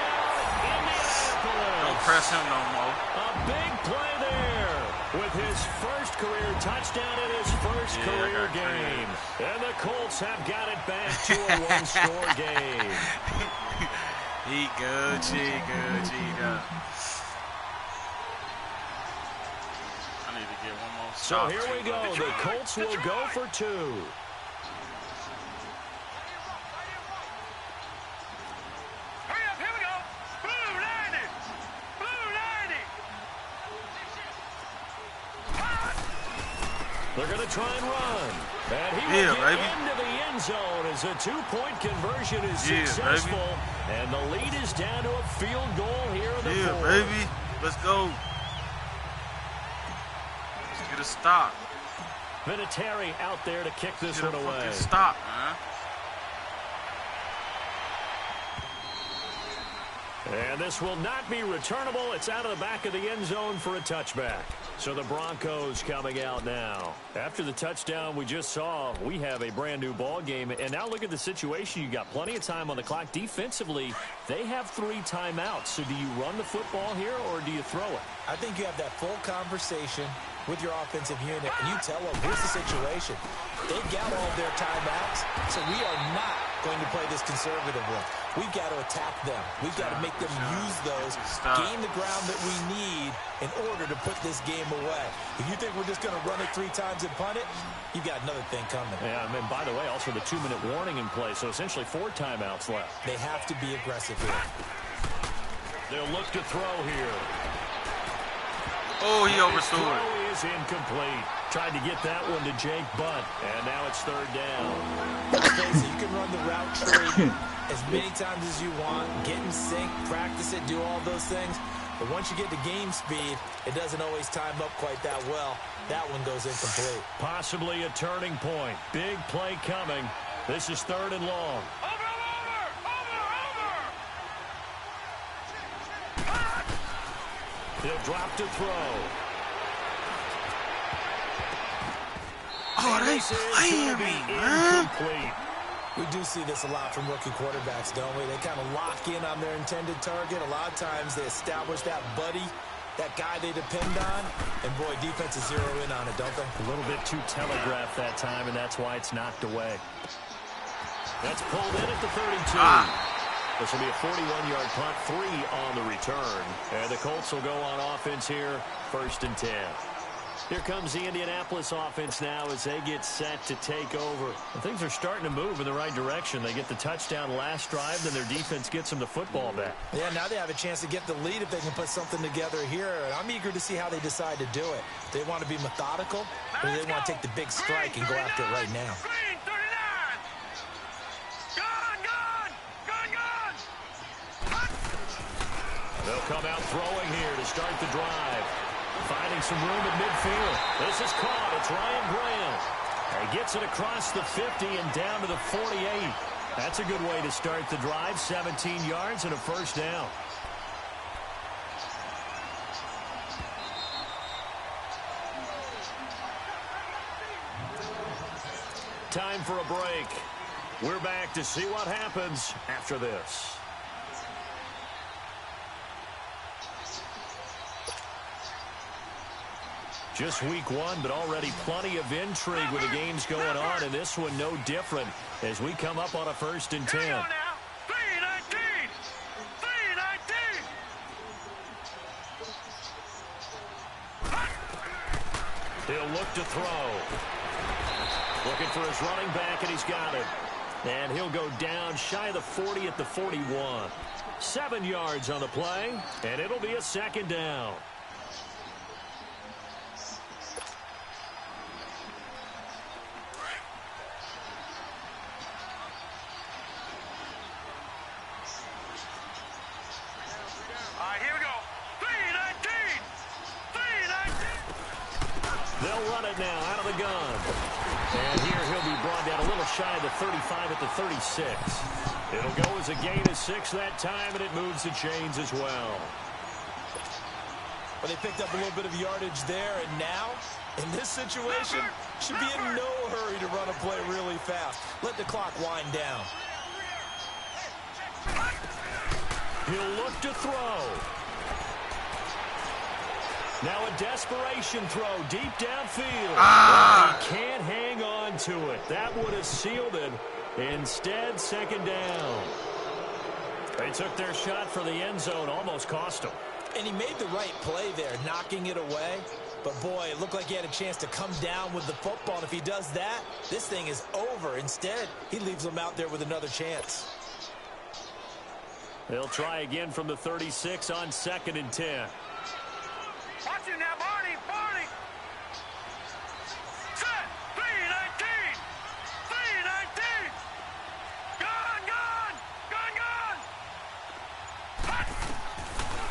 Indianapolis. Don't press him no more. A big play there with his first career touchdown in his first career game. And the Colts have got it back to a one-score game. He good, G. I need to get one more stop. So here we go. The Colts will go for 2. They're going to try and run. And he will get into the end zone as a 2-point conversion is successful. And the lead is down to a field goal here in the fourth. Baby. Let's go. Let's get a stop. Vinatieri out there to kick this one away. Stop, man. And this will not be returnable. It's out of the back of the end zone for a touchback. So the Broncos coming out now. After the touchdown we just saw, we have a brand new ball game. And now look at the situation. You got plenty of time on the clock. Defensively, they have 3 timeouts. So do you run the football here or do you throw it? I think you have that full conversation with your offensive unit, and you tell them, here's the situation. They've got all of their timeouts, so we are not going to play this conservatively. We've got to attack them. We've got to make them use those, gain the ground that we need in order to put this game away. If you think we're just going to run it 3 times and punt it, you've got another thing coming. Yeah, and by the way, also the 2-minute warning in play, so essentially 4 timeouts left. They have to be aggressive here. They'll look to throw here. Oh, he overthrew it. Throw is incomplete. Tried to get that one to Jake Butt, and now it's 3rd down. Let's face it, you can run the route tree as many times as you want, get in sync, practice it, do all those things. But once you get to game speed, it doesn't always time up quite that well. That one goes incomplete. Possibly a turning point. Big play coming. This is 3rd and long. He'll drop to throw. Oh, they playing me, man. We do see this a lot from rookie quarterbacks, don't we? They kind of lock in on their intended target. A lot of times they establish that buddy, that guy they depend on, and boy, defenses zero in on it, don't they? A little bit too telegraphed that time, and that's why it's knocked away. That's pulled in at the 32. This will be a 41-yard punt, 3 on the return. And the Colts will go on offense here, 1st and 10. Here comes the Indianapolis offense now as they get set to take over. And things are starting to move in the right direction. They get the touchdown last drive, then their defense gets them the football back. Yeah, now they have a chance to get the lead if they can put something together here. And I'm eager to see how they decide to do it. Do they want to be methodical, or do they want to take the big strike and go after it right now? They'll come out throwing here to start the drive. Finding some room at midfield. This is caught. It's Ryan Graham. He gets it across the 50 and down to the 48. That's a good way to start the drive. 17 yards and a 1st down. Time for a break. We're back to see what happens after this. Just week 1, but already plenty of intrigue with the games going on, and this one no different as we come up on a 1st and 10. He'll look to throw. Looking for his running back, and he's got it. And he'll go down shy of the 40 at the 41. 7 yards on the play, and it'll be a 2nd down. They'll run it now out of the gun. And here he'll be brought down a little shy of the 35 at the 36. It'll go as a gain of 6 that time, and it moves the chains as well. Well, they picked up a little bit of yardage there, and now In this situation, should be in no hurry to run a play really fast. Let the clock wind down. He'll look to throw. Now a desperation throw deep downfield. He can't hang on to it. That would have sealed it. Instead, second down. They took their shot for the end zone, almost cost them. And he made the right play there, knocking it away. But, boy, it looked like he had a chance to come down with the football. And if he does that, this thing is over. Instead, he leaves them out there with another chance. They'll try again from the 36 on 2nd and 10. Watch it now, Barney. Set. 3-19. 3-19. Gone.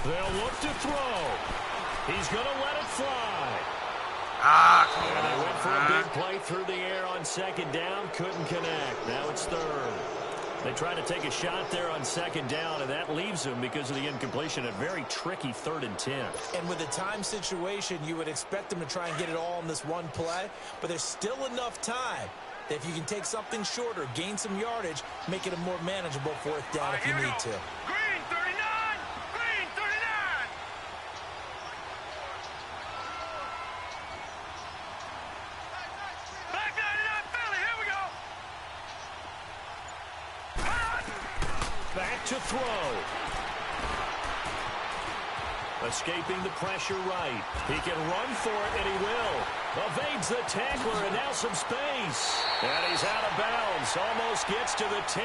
They'll look to throw. He's going to let it fly. Come And they on, went for a man. big play through the air on 2nd down. Couldn't connect. Now it's 3rd. They tried to take a shot there on 2nd down, and that leaves them, because of the incompletion, a very tricky 3rd and 10. And with the time situation, you would expect them to try and get it all in this one play. But there's still enough time that if you can take something shorter, gain some yardage, make it a more manageable 4th down if you need to. Green 39. Green 39. Black 99 Philly. Here we go. Back to throw. Escaping the pressure right. He can run for it, and he will. Evades the tackler, and now some space. And he's out of bounds. Almost gets to the 10.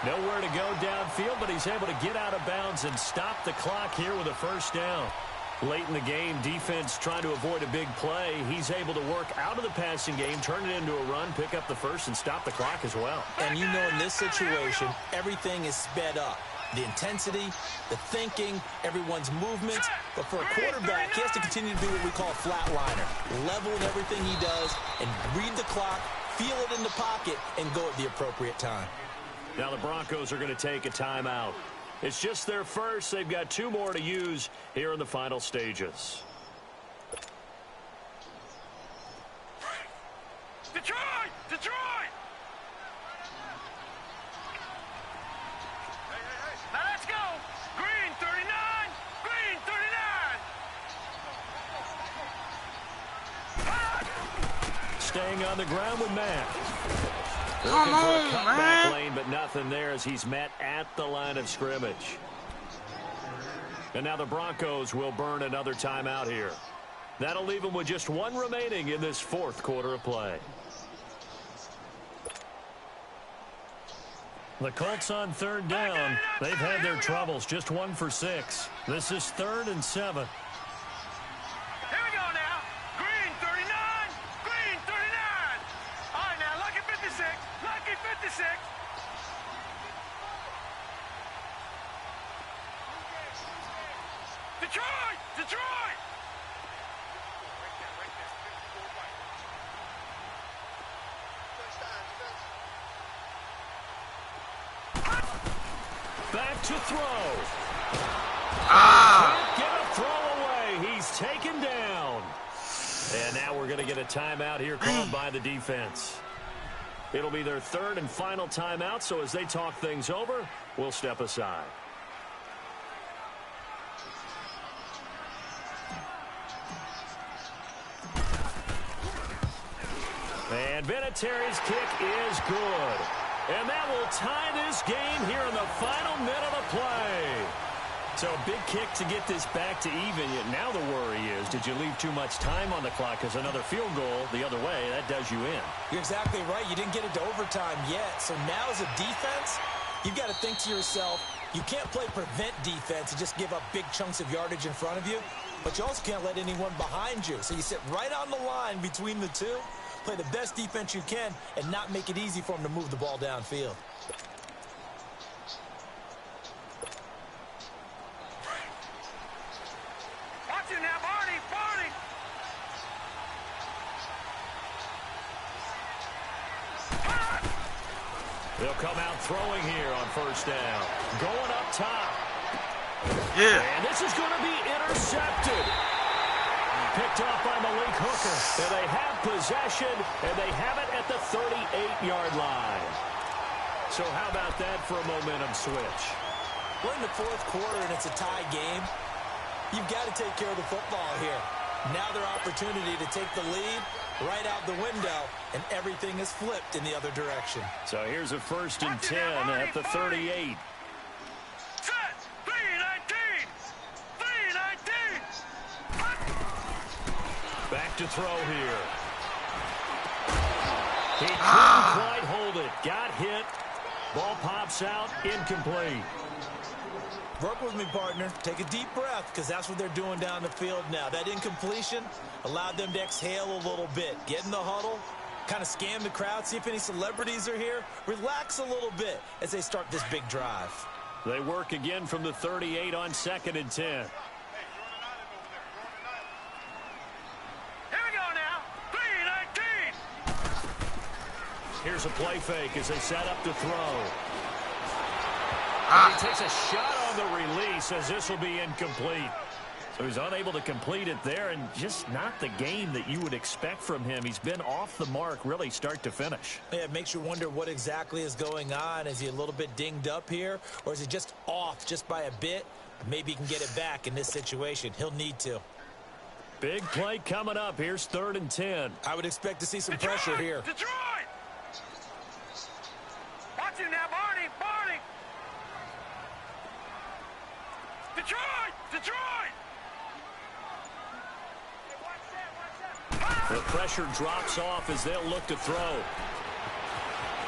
Nowhere to go downfield, but he's able to get out of bounds and stop the clock here with a 1st down. Late in the game, defense trying to avoid a big play. He's able to work out of the passing game, turn it into a run, pick up the 1st, and stop the clock as well. And you know, in this situation, everything is sped up. The intensity, the thinking, everyone's movements. But for a quarterback, he has to continue to do what we call a flatliner. Level in everything he does and read the clock, feel it in the pocket, and go at the appropriate time. Now the Broncos are going to take a timeout. It's just their first. They've got 2 more to use here in the final stages. Detroit! Now let's go. Green 39. Green 39. Staying on the ground with Matt. Come Looking for a on, cutback man. lane, but nothing there as he's met at the line of scrimmage. And now the Broncos will burn another timeout here. That'll leave them with just 1 remaining in this 4th quarter of play. The Colts on 3rd down. They've had their troubles, just 1 for 6. This is 3rd and 7. Here we go now. Green 39. Green 39. All right, now, lucky 56. Lucky 56. Detroit! Back to throw. Can't get a throw away. He's taken down. And now we're going to get a timeout here called by the defense. It'll be their 3rd and final timeout, so as they talk things over, we'll step aside. And Vinatieri's kick is good. And that will tie this game here in the final minute of play. So a big kick to get this back to even. Yet now the worry is, did you leave too much time on the clock? Because another field goal the other way, that does you in. You're exactly right. You didn't get it to overtime yet. So now as a defense, you've got to think to yourself, you can't play prevent defense and just give up big chunks of yardage in front of you. But you also can't let anyone behind you. So you sit right on the line between the two. Play the best defense you can and not make it easy for them to move the ball downfield. Watch it now, Barney! They'll come out throwing here on 1st down. Going up top. Yeah. And this is going to be intercepted. picked off by Malik Hooker. And they have possession, and they have it at the 38-yard line. So how about that for a momentum switch? We're in the fourth quarter, and it's a tie game. You've got to take care of the football here. Now their opportunity to take the lead right out the window, and everything is flipped in the other direction. So here's a 1st and 10 at the 38. Set. 3-19. 3-19. Back to throw here. He couldn't quite hold it. Got hit. Ball pops out. Incomplete. Work with me, partner. Take a deep breath, because that's what they're doing down the field now. That incompletion allowed them to exhale a little bit. Get in the huddle, kind of scan the crowd, see if any celebrities are here. Relax a little bit as they start this big drive. They work again from the 38 on 2nd and 10. Here we go now. 3-19. Here's a play fake as they set up to throw. He takes a shot on the release as this will be incomplete. So he's unable to complete it there, and just not the game that you would expect from him. He's been off the mark really start to finish. Yeah, it makes you wonder what exactly is going on. Is he a little bit dinged up here, or is he just off just by a bit? Maybe he can get it back in this situation. He'll need to. Big play coming up. Here's 3rd and 10. I would expect to see some pressure here. Detroit! Watch him now, Barney! Barney! Detroit! Detroit! The pressure drops off as they'll look to throw.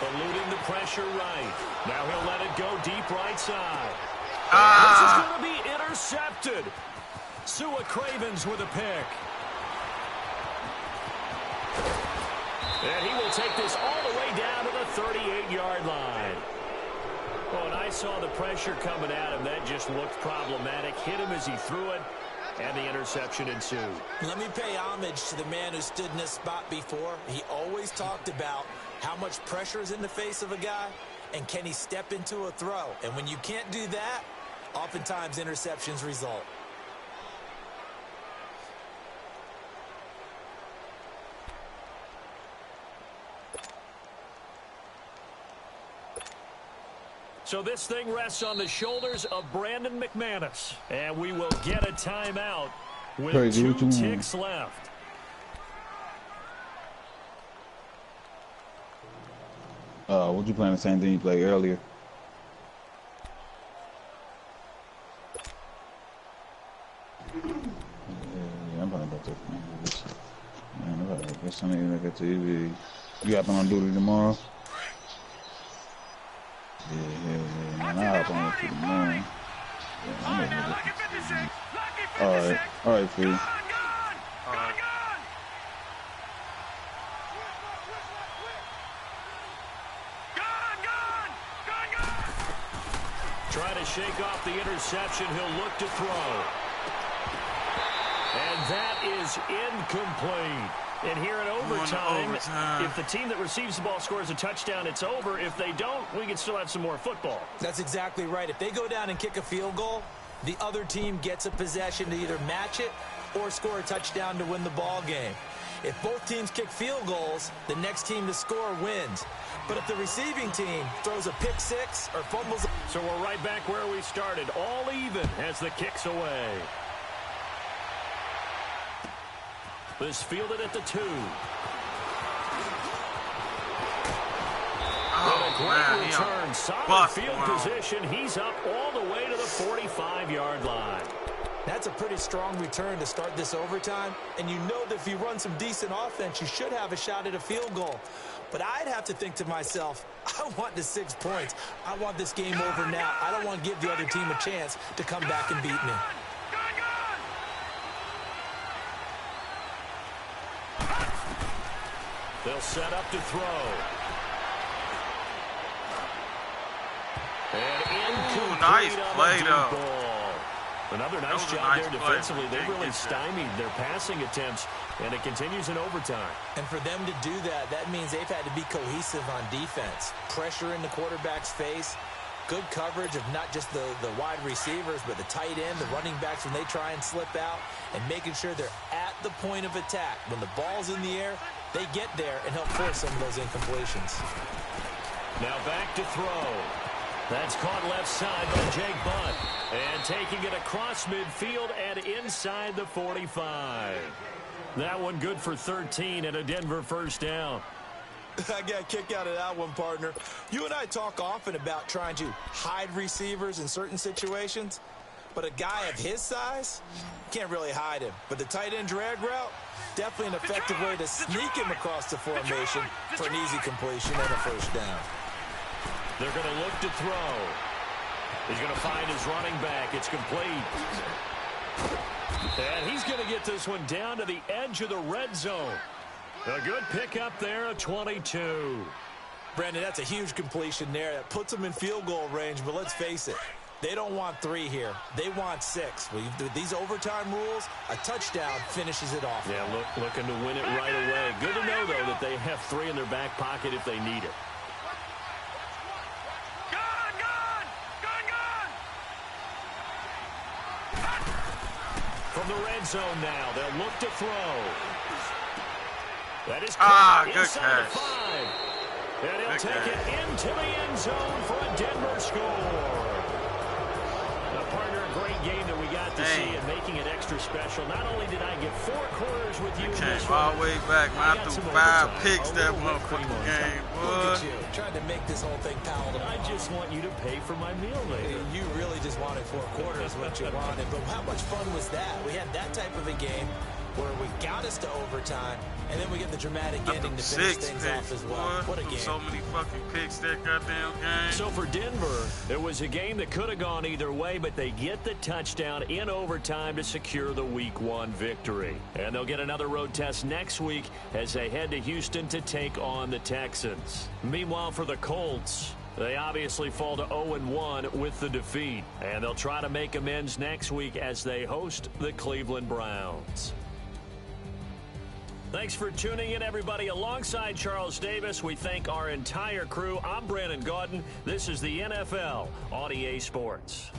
Eluding the pressure right. Now he'll let it go deep right side. This is going to be intercepted. Sua Cravens with a pick. And he will take this all the way down to the 38-yard line. Well, when I saw the pressure coming at him, that just looked problematic. Hit him as he threw it, and the interception ensued. Let me pay homage to the man who stood in this spot before. He always talked about how much pressure is in the face of a guy, and can he step into a throw. And when you can't do that, oftentimes interceptions result. So this thing rests on the shoulders of Brandon McManus. And we will get a timeout with Crazy, 2 ticks left. Would you play the same thing you played earlier? Yeah, I'm probably about to. Man, I'm about to get something like a TV. You happen on duty tomorrow? Yeah, man. I'll hop on with you tomorrow. Yeah, I'm gonna all right, Free. Trying to shake off the interception. He'll look to throw. And that is incomplete. And here in overtime, if the team that receives the ball scores a touchdown, it's over. If they don't, we can still have some more football. That's exactly right. If they go down and kick a field goal, the other team gets a possession to either match it or score a touchdown to win the ball game. If both teams kick field goals, the next team to score wins. But if the receiving team throws a pick six or fumbles... So we're right back where we started, all even as the kick's away. This fielded at the 2. Oh, great return, solid field position. He's up all the way to the 45-yard line. That's a pretty strong return to start this overtime. And you know that if you run some decent offense, you should have a shot at a field goal. But I'd have to think to myself, I want the 6 points. I want this game over now. I don't want to give the other team a chance to come back and beat me. They'll set up to throw. And incomplete nice play, on the though. deep ball. Another nice job there defensively. They really stymied their passing attempts, and it continues in overtime. And for them to do that, that means they've had to be cohesive on defense. Pressure in the quarterback's face, good coverage of not just the wide receivers, but the tight end, the running backs when they try and slip out, and making sure they're at the point of attack. When the ball's in the air, they get there and help force some of those incompletions. Now back to throw. That's caught left side by Jake Butt. And taking it across midfield and inside the 45. That one good for 13 and a Denver first down. I got a kick out of that one, partner. You and I talk often about trying to hide receivers in certain situations, but a guy of his size can't really hide him. But the tight end drag route, definitely an effective way to sneak him across the formation for an easy completion and a first down. They're going to look to throw. He's going to find his running back. It's complete. And he's going to get this one down to the edge of the red zone. A good pickup there at 22. Brandon, that's a huge completion there. That puts them in field goal range, but let's face it, they don't want 3 here. They want 6. With these overtime rules, a touchdown finishes it off. Yeah, looking to win it right away. Good to know, though, that they have 3 in their back pocket if they need it. From the red zone now, they'll look to throw. That is caught inside the 5. And he'll take it into the end zone for a Denver score. Now, partner, a great game that we got to see and making it extra special. Not only did I get 4 quarters with you in this one, all the way back, man. I threw 5 picks that motherfucking game, boy. Look at you, trying to make this whole thing palatable. I just want you to pay for my meal later. You really just wanted 4 quarters, what you wanted. But how much fun was that? We had that type of a game where we got us to overtime, and then we get the dramatic ending to finish things off as well. What a game. So many fucking picks that goddamn game. So for Denver, it was a game that could have gone either way, but they get the touchdown in overtime to secure the Week 1 victory. And they'll get another road test next week as they head to Houston to take on the Texans. Meanwhile, for the Colts, they obviously fall to 0-1 with the defeat. And they'll try to make amends next week as they host the Cleveland Browns. Thanks for tuning in, everybody. Alongside Charles Davis, we thank our entire crew. I'm Brandon Gaudin. This is the NFL on EA Sports.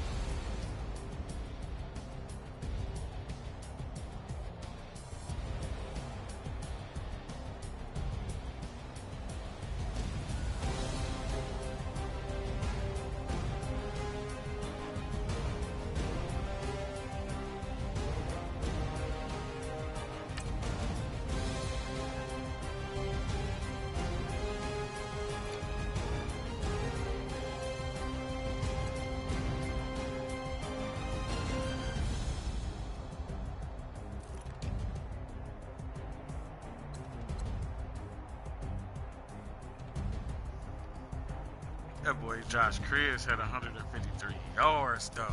That boy Josh Cribbs had 153 yards, though.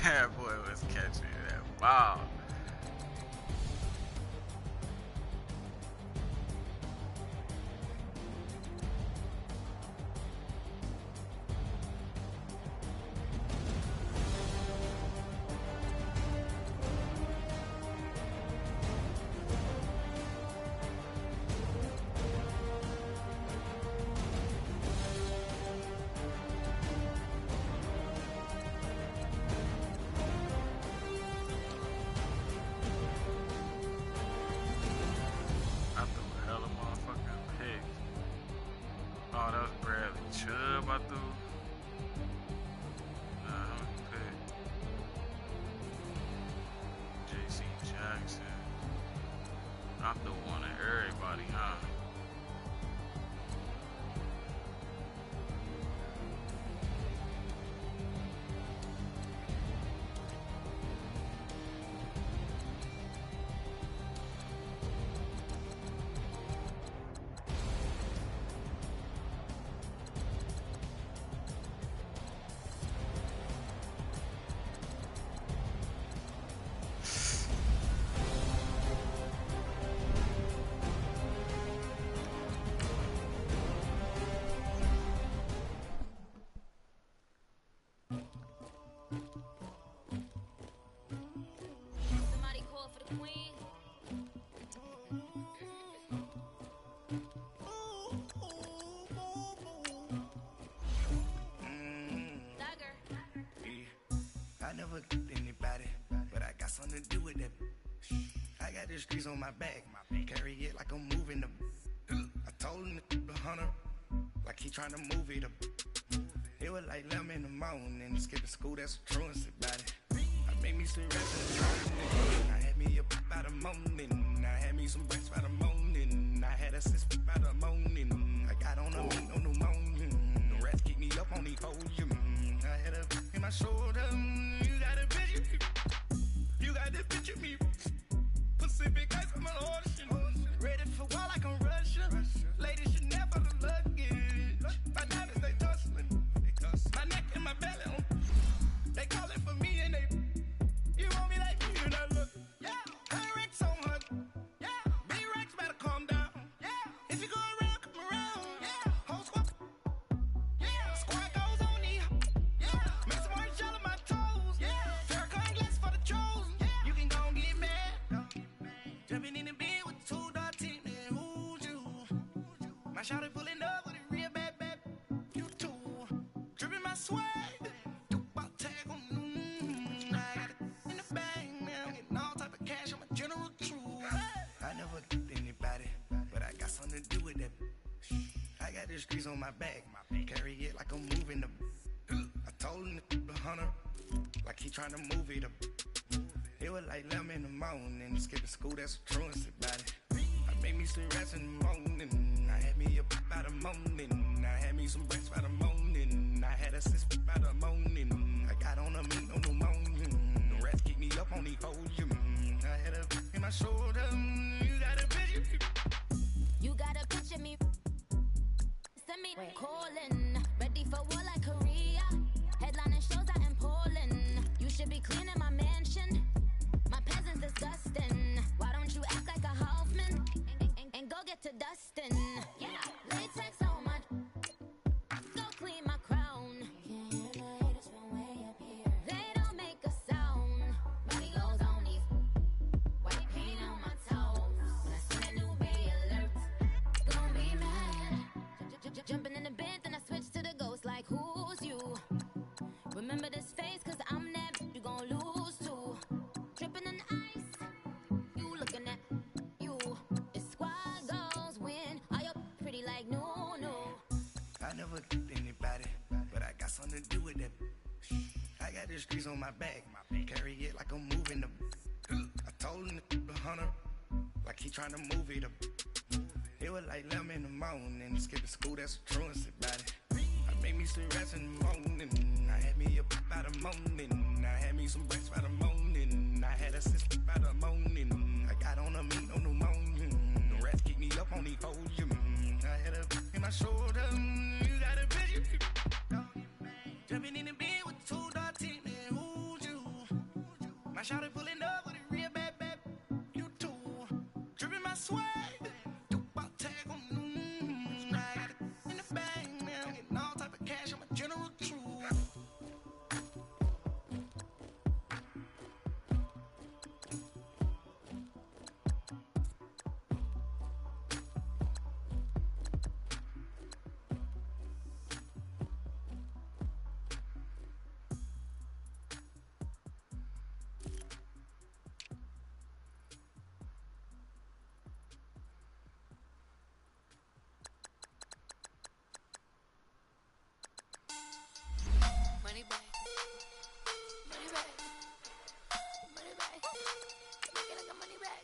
That boy was catching that ball. got the streets on my back. Carry it like I'm moving the. I told him to 100, like he trying to move it up. It was like 11 in the morning, skipping school, that's a truancy about it. I made me some rest in the morning. I had me a pop by the morning. I had me some breaks by the morning. I had a sis by the morning. I got on a meat, no pneumonia. The rats keep me up on the podium. I had a in my shoulder. You got a picture. You got the picture me. Pacific ice on my ocean. Ready for war like I'm Russian. Ladies should never look luggage. My diamonds, they tussling. My neck and my belly on. They calling for me and they. You want me like me and I look. Yeah. Rex on her. Yeah. B-Rex better calm down. Yeah. If you go around, come around. Yeah. Whole squad. Yeah. Squad goes on me. Yeah. Make some orange gel on my toes. Yeah. Farrakhan glass for the chosen. Yeah. You can go and get mad. Jumping in the bed with 2 dark teeth, man. Who's you? My shawty pulling up with a real bad. You too. Dripping my swag. About tag on. I got it in the bag now. Getting all type of cash. I'm a general true. I never did anybody, but I got something to do with that. I got the streets on my back. Carry it like I'm moving the. I told him to 100, like he trying to move it up. It was like 11 in the morning, skipping school, that's a truancy about it. I made me some rest in the morning. I had me a pop by the morning. I had me some breaks by the morning. I had a sis by the morning. I got on a meat, no pneumonia. The rats keep me up on the podium. I had a in my shoulder. You got a picture. You got a picture me. Send me calling. Ready for war like Korea. Headlining shows out in Poland. You should be cleaning my mansion. My peasants disgusting. Why don't you act like a Hoffman and go get to dustin'? Yeah, latex on my. Go clean my crown. Can't hear the haters from way up here. They don't make a sound. Money goes on these. White paint on my toes. When I see a new bay alert, gonna be mad. Jumping in the bed, then I switch to the ghost like who's you? Remember this face, cause I'm that you gon' lose too. Dripping in ice, you looking at you. It's squad goals win. Are you pretty like no? I never did anybody, but I got something to do with that. I got the streets on my back. Carry it like I'm moving the. I told him to 100, like he trying to move it up. It was like 11 in the morning, skipping school, that's a truancy about it. I made me some rest in the morning. I had me a pop by the morning. I had me some breaks by the morning. I had a sis by the morning. I got on a meat, no pneumonia. The rats keep me up on the podium. I had a in my shoulder. You got a picture. Jumping in the bed with 2 dark teeth, man. Who's you? My shawty pulling up with a real bad. You too. Dripping my swag. About tag on. I got it in the bag now. Getting all type of cash. I'm a general true. Money back. Money back. Money back. Can I get like a money back?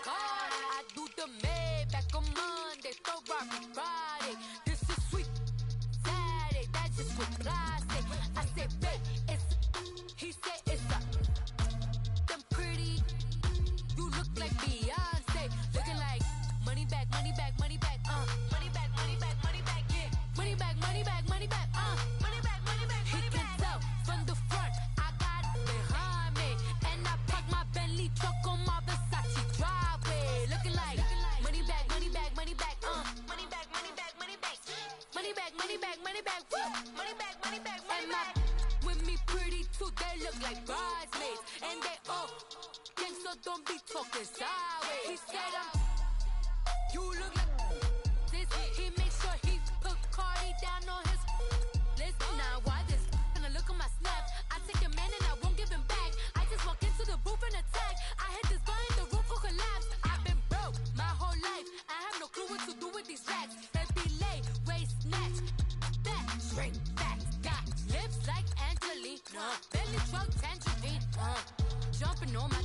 God, I do the Maybach on Monday, Ferrari Friday. This is sweet Saturday, that's just what I say. I say, babe, it's. He said it's a. Them pretty. You look like Beyonce, looking like money back, money back, money back. Money back, money back, money back, yeah. Money back, money back, money back, money back, money back, money back. He can tell from the front, I got it behind me. And I parked my Bentley truck on my Versace driveway. Looking like money back, money back, money back, money back, money back, money back. Money back, money back, money back, money back, money back, money back. With me pretty too, they look like bridesmaids. And they all gangsta, don't be talking sideways. He said you look like this. He makes sure he put Cardi down on his list. Now why this? Gonna look at my snap. Bentley truck, tangerine, jumping on my.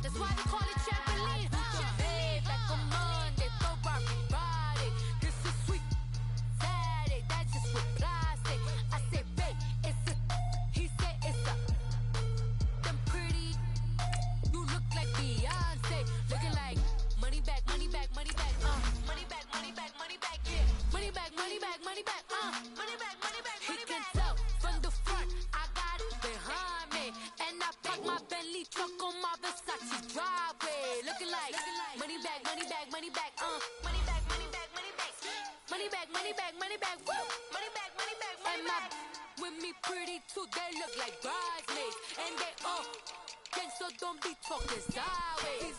That's why they call it trampoline. Babe, like a Monday, Ferrari. This is sweet Saturday, that's just what plastic. I say, babe, it's a. He said it's a. Them pretty. You look like Beyonce, looking like money back, money back, money back, money back, money back, money back, yeah. Money back, money back, money back, money back, money back, money back. He can tell from the front, I got it behind me, and I park my Bentley truck on my Versace driveway, looking like money back, money back, money back, money back, money back, money back, money back, money back, money back, woo, money back, money back, money back. With me pretty too, they look like bridesmaids, and they all gang, so don't be talking sideways.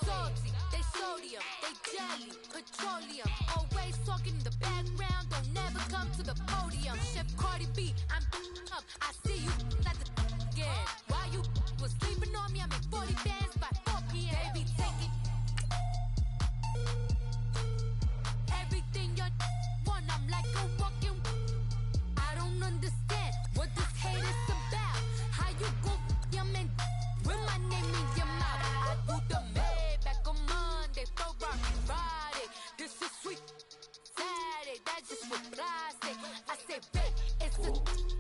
Salty, they sodium, they jelly, petroleum. Always talking in the background, don't never come to the podium. Chef Cardi B, I'm up. I see you at the again. While you was sleeping on me, I make 40 bands by 4 p.m. Baby, take it. Everything you want, I'm like a walking. I don't understand what this hate is about. How you go, your man, with my name in your mouth. I do the Maybach on Monday, Ferrari Friday. This is sweet Saturday, that's just what I say. I say, babe, it's a.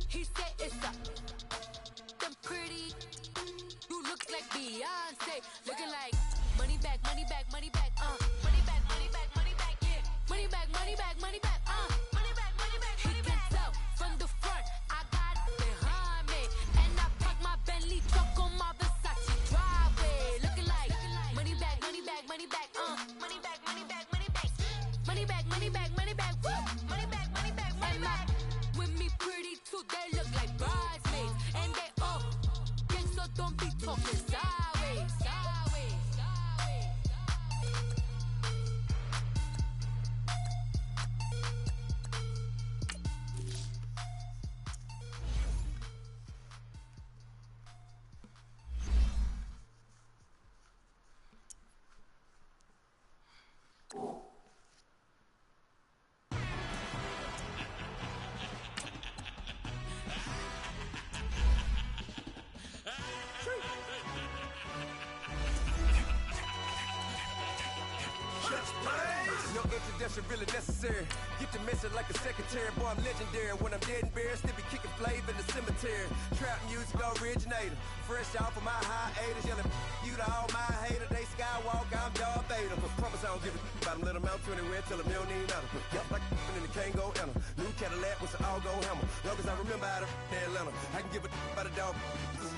He said it's a. Them pretty. You look like Beyonce, looking like money back, money back, money back, money back, money back, money back, yeah. Money back, money back, money back, money back, money back. He can tell from the front, I got it behind me, and I park my Bentley truck on my Versace driveway, looking like money back, money back, money back, money back, money back, money back, money back, money back, money back, woo, money back, money back, money back. With me pretty too, they look like bridesmaids, and they all gang, so don't be talking sideways, sideways, sideways. No introduction really necessary. Get the message like a secretary. Boy, I'm legendary. When I'm dead and buried, still be kicking flavor in the cemetery. Trap music originator. Fresh off of my hiatus. Yelling you to all my haters. They skywalk, I'm Darth Vader. Promise I don't give a about them. Let them out to anywhere till them don't even matter. Yup, like in the Kango enter. New Cadillac with an all-go hammer. Long as I remember how to Atlanta. I can give a about a dog.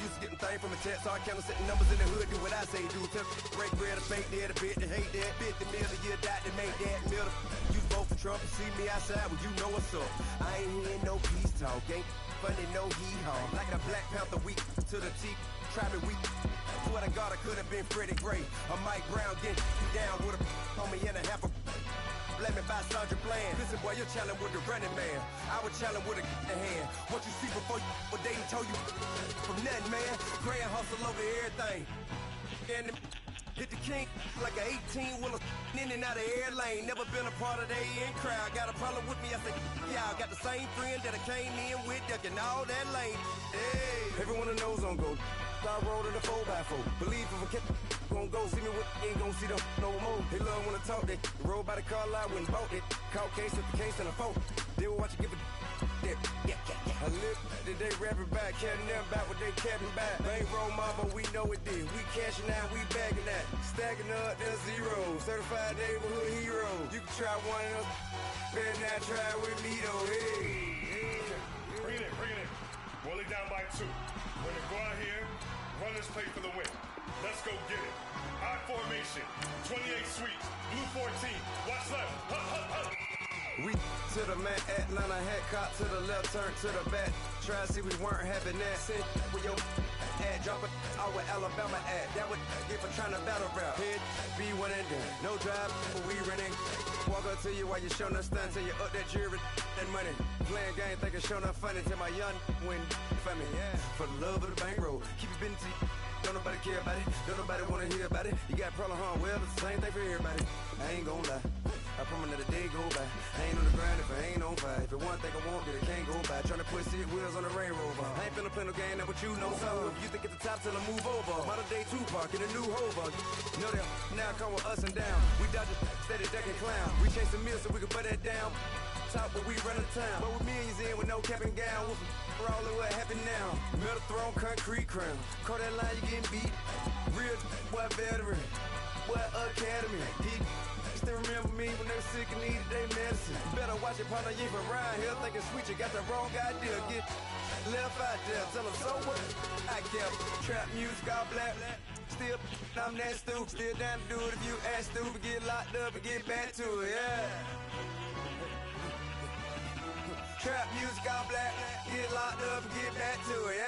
Used to getting things from a text, so I count setting numbers in the hood. Do what I say, do. Tell break bread, a fake dead, a bit, to hate that. 50 million, you die to make that middle. You vote for Trump and see me outside, well, you know what's up. I ain't hearing no peace talk, ain't funny, no hee-haw. Like a Black Panther week to the teeth, try me weak. Swear to God, I could have been Freddie Gray. Or Mike Brown getting down with a homie and a half a. Let me buy Sandra Bland. Listen, boy, you're challenging with the running man. I would challenge with a hand. What you see before you, what they told you from nothing, man. Grand hustle over everything. And hit the king like an 18-wheeler in and out of air lane. Never been a part of the in crowd. Got a problem with me? I said, yeah, I got the same friend that I came in with, ducking all that lane. Hey, everyone that knows on go. I rolled in a 4x4. Believe if a kid gon' go see me with, ain't gon' see them no more. They love when I talk, they roll by the car lot, went bought it. Caught case with the case and a phone. They will watch you give a dip. I live today rapping back, carrying them back what they capping back. Bankroll mama, we know it did. We cashing out, we bagging that. Stacking up, there's zero. Certified neighborhood hero. You can try one of them, better not try with me though. Hey. Bring it in. Roll it down by 2. We're gonna go out here, run this play for the win. Let's go get it. I formation, 28 sweeps, blue 14. Watch left. We to the man, Atlanta hat caught to the left, turn to the back. Try to see we weren't having that. Sit with your ad, drop it out with Alabama ad. That would get for trying to battle rap. Head, be one and done. No drive, but we running. Walk up to you while you showing us stunts till you up that jewelry and money. Playing game, thinking showing up funny till my young win for me. Yeah. For the love of the bankroll, keep it busy. Don't nobody care about it. Don't nobody wanna hear about it. You got a problem, huh? Well, it's the same thing for everybody. I ain't gonna lie. I promise that a day go by. I ain't on the grind if I ain't on fire. If it one thing I want, then it can't go by. Tryna put 6 wheels on the Range Rover. I ain't finna play no game, that what you know. So if you think it's the top till I move over. Modern day Tupac in a new Hova. Know that now come with us and down. We dodge the steady duck and clown. We chase the meal so we can put that down. Top, but we run the town. But with millions in with no cap and gown. We're all in what happened now. Metal throne, concrete crown. Call that line, you getting beat. Real boy veteran. Boy academy. He still remember me when they were sick and needed their medicine. Better watch it, partner, you ain't from around here. Thinking sweet, you got the wrong idea. Get left out there. Tell them so what? I kept trap music all black. Still, I'm that stupid. Still down to do it if you ask stupid. Get locked up and get back to it, yeah. Trap music all black, get locked up and get back to it,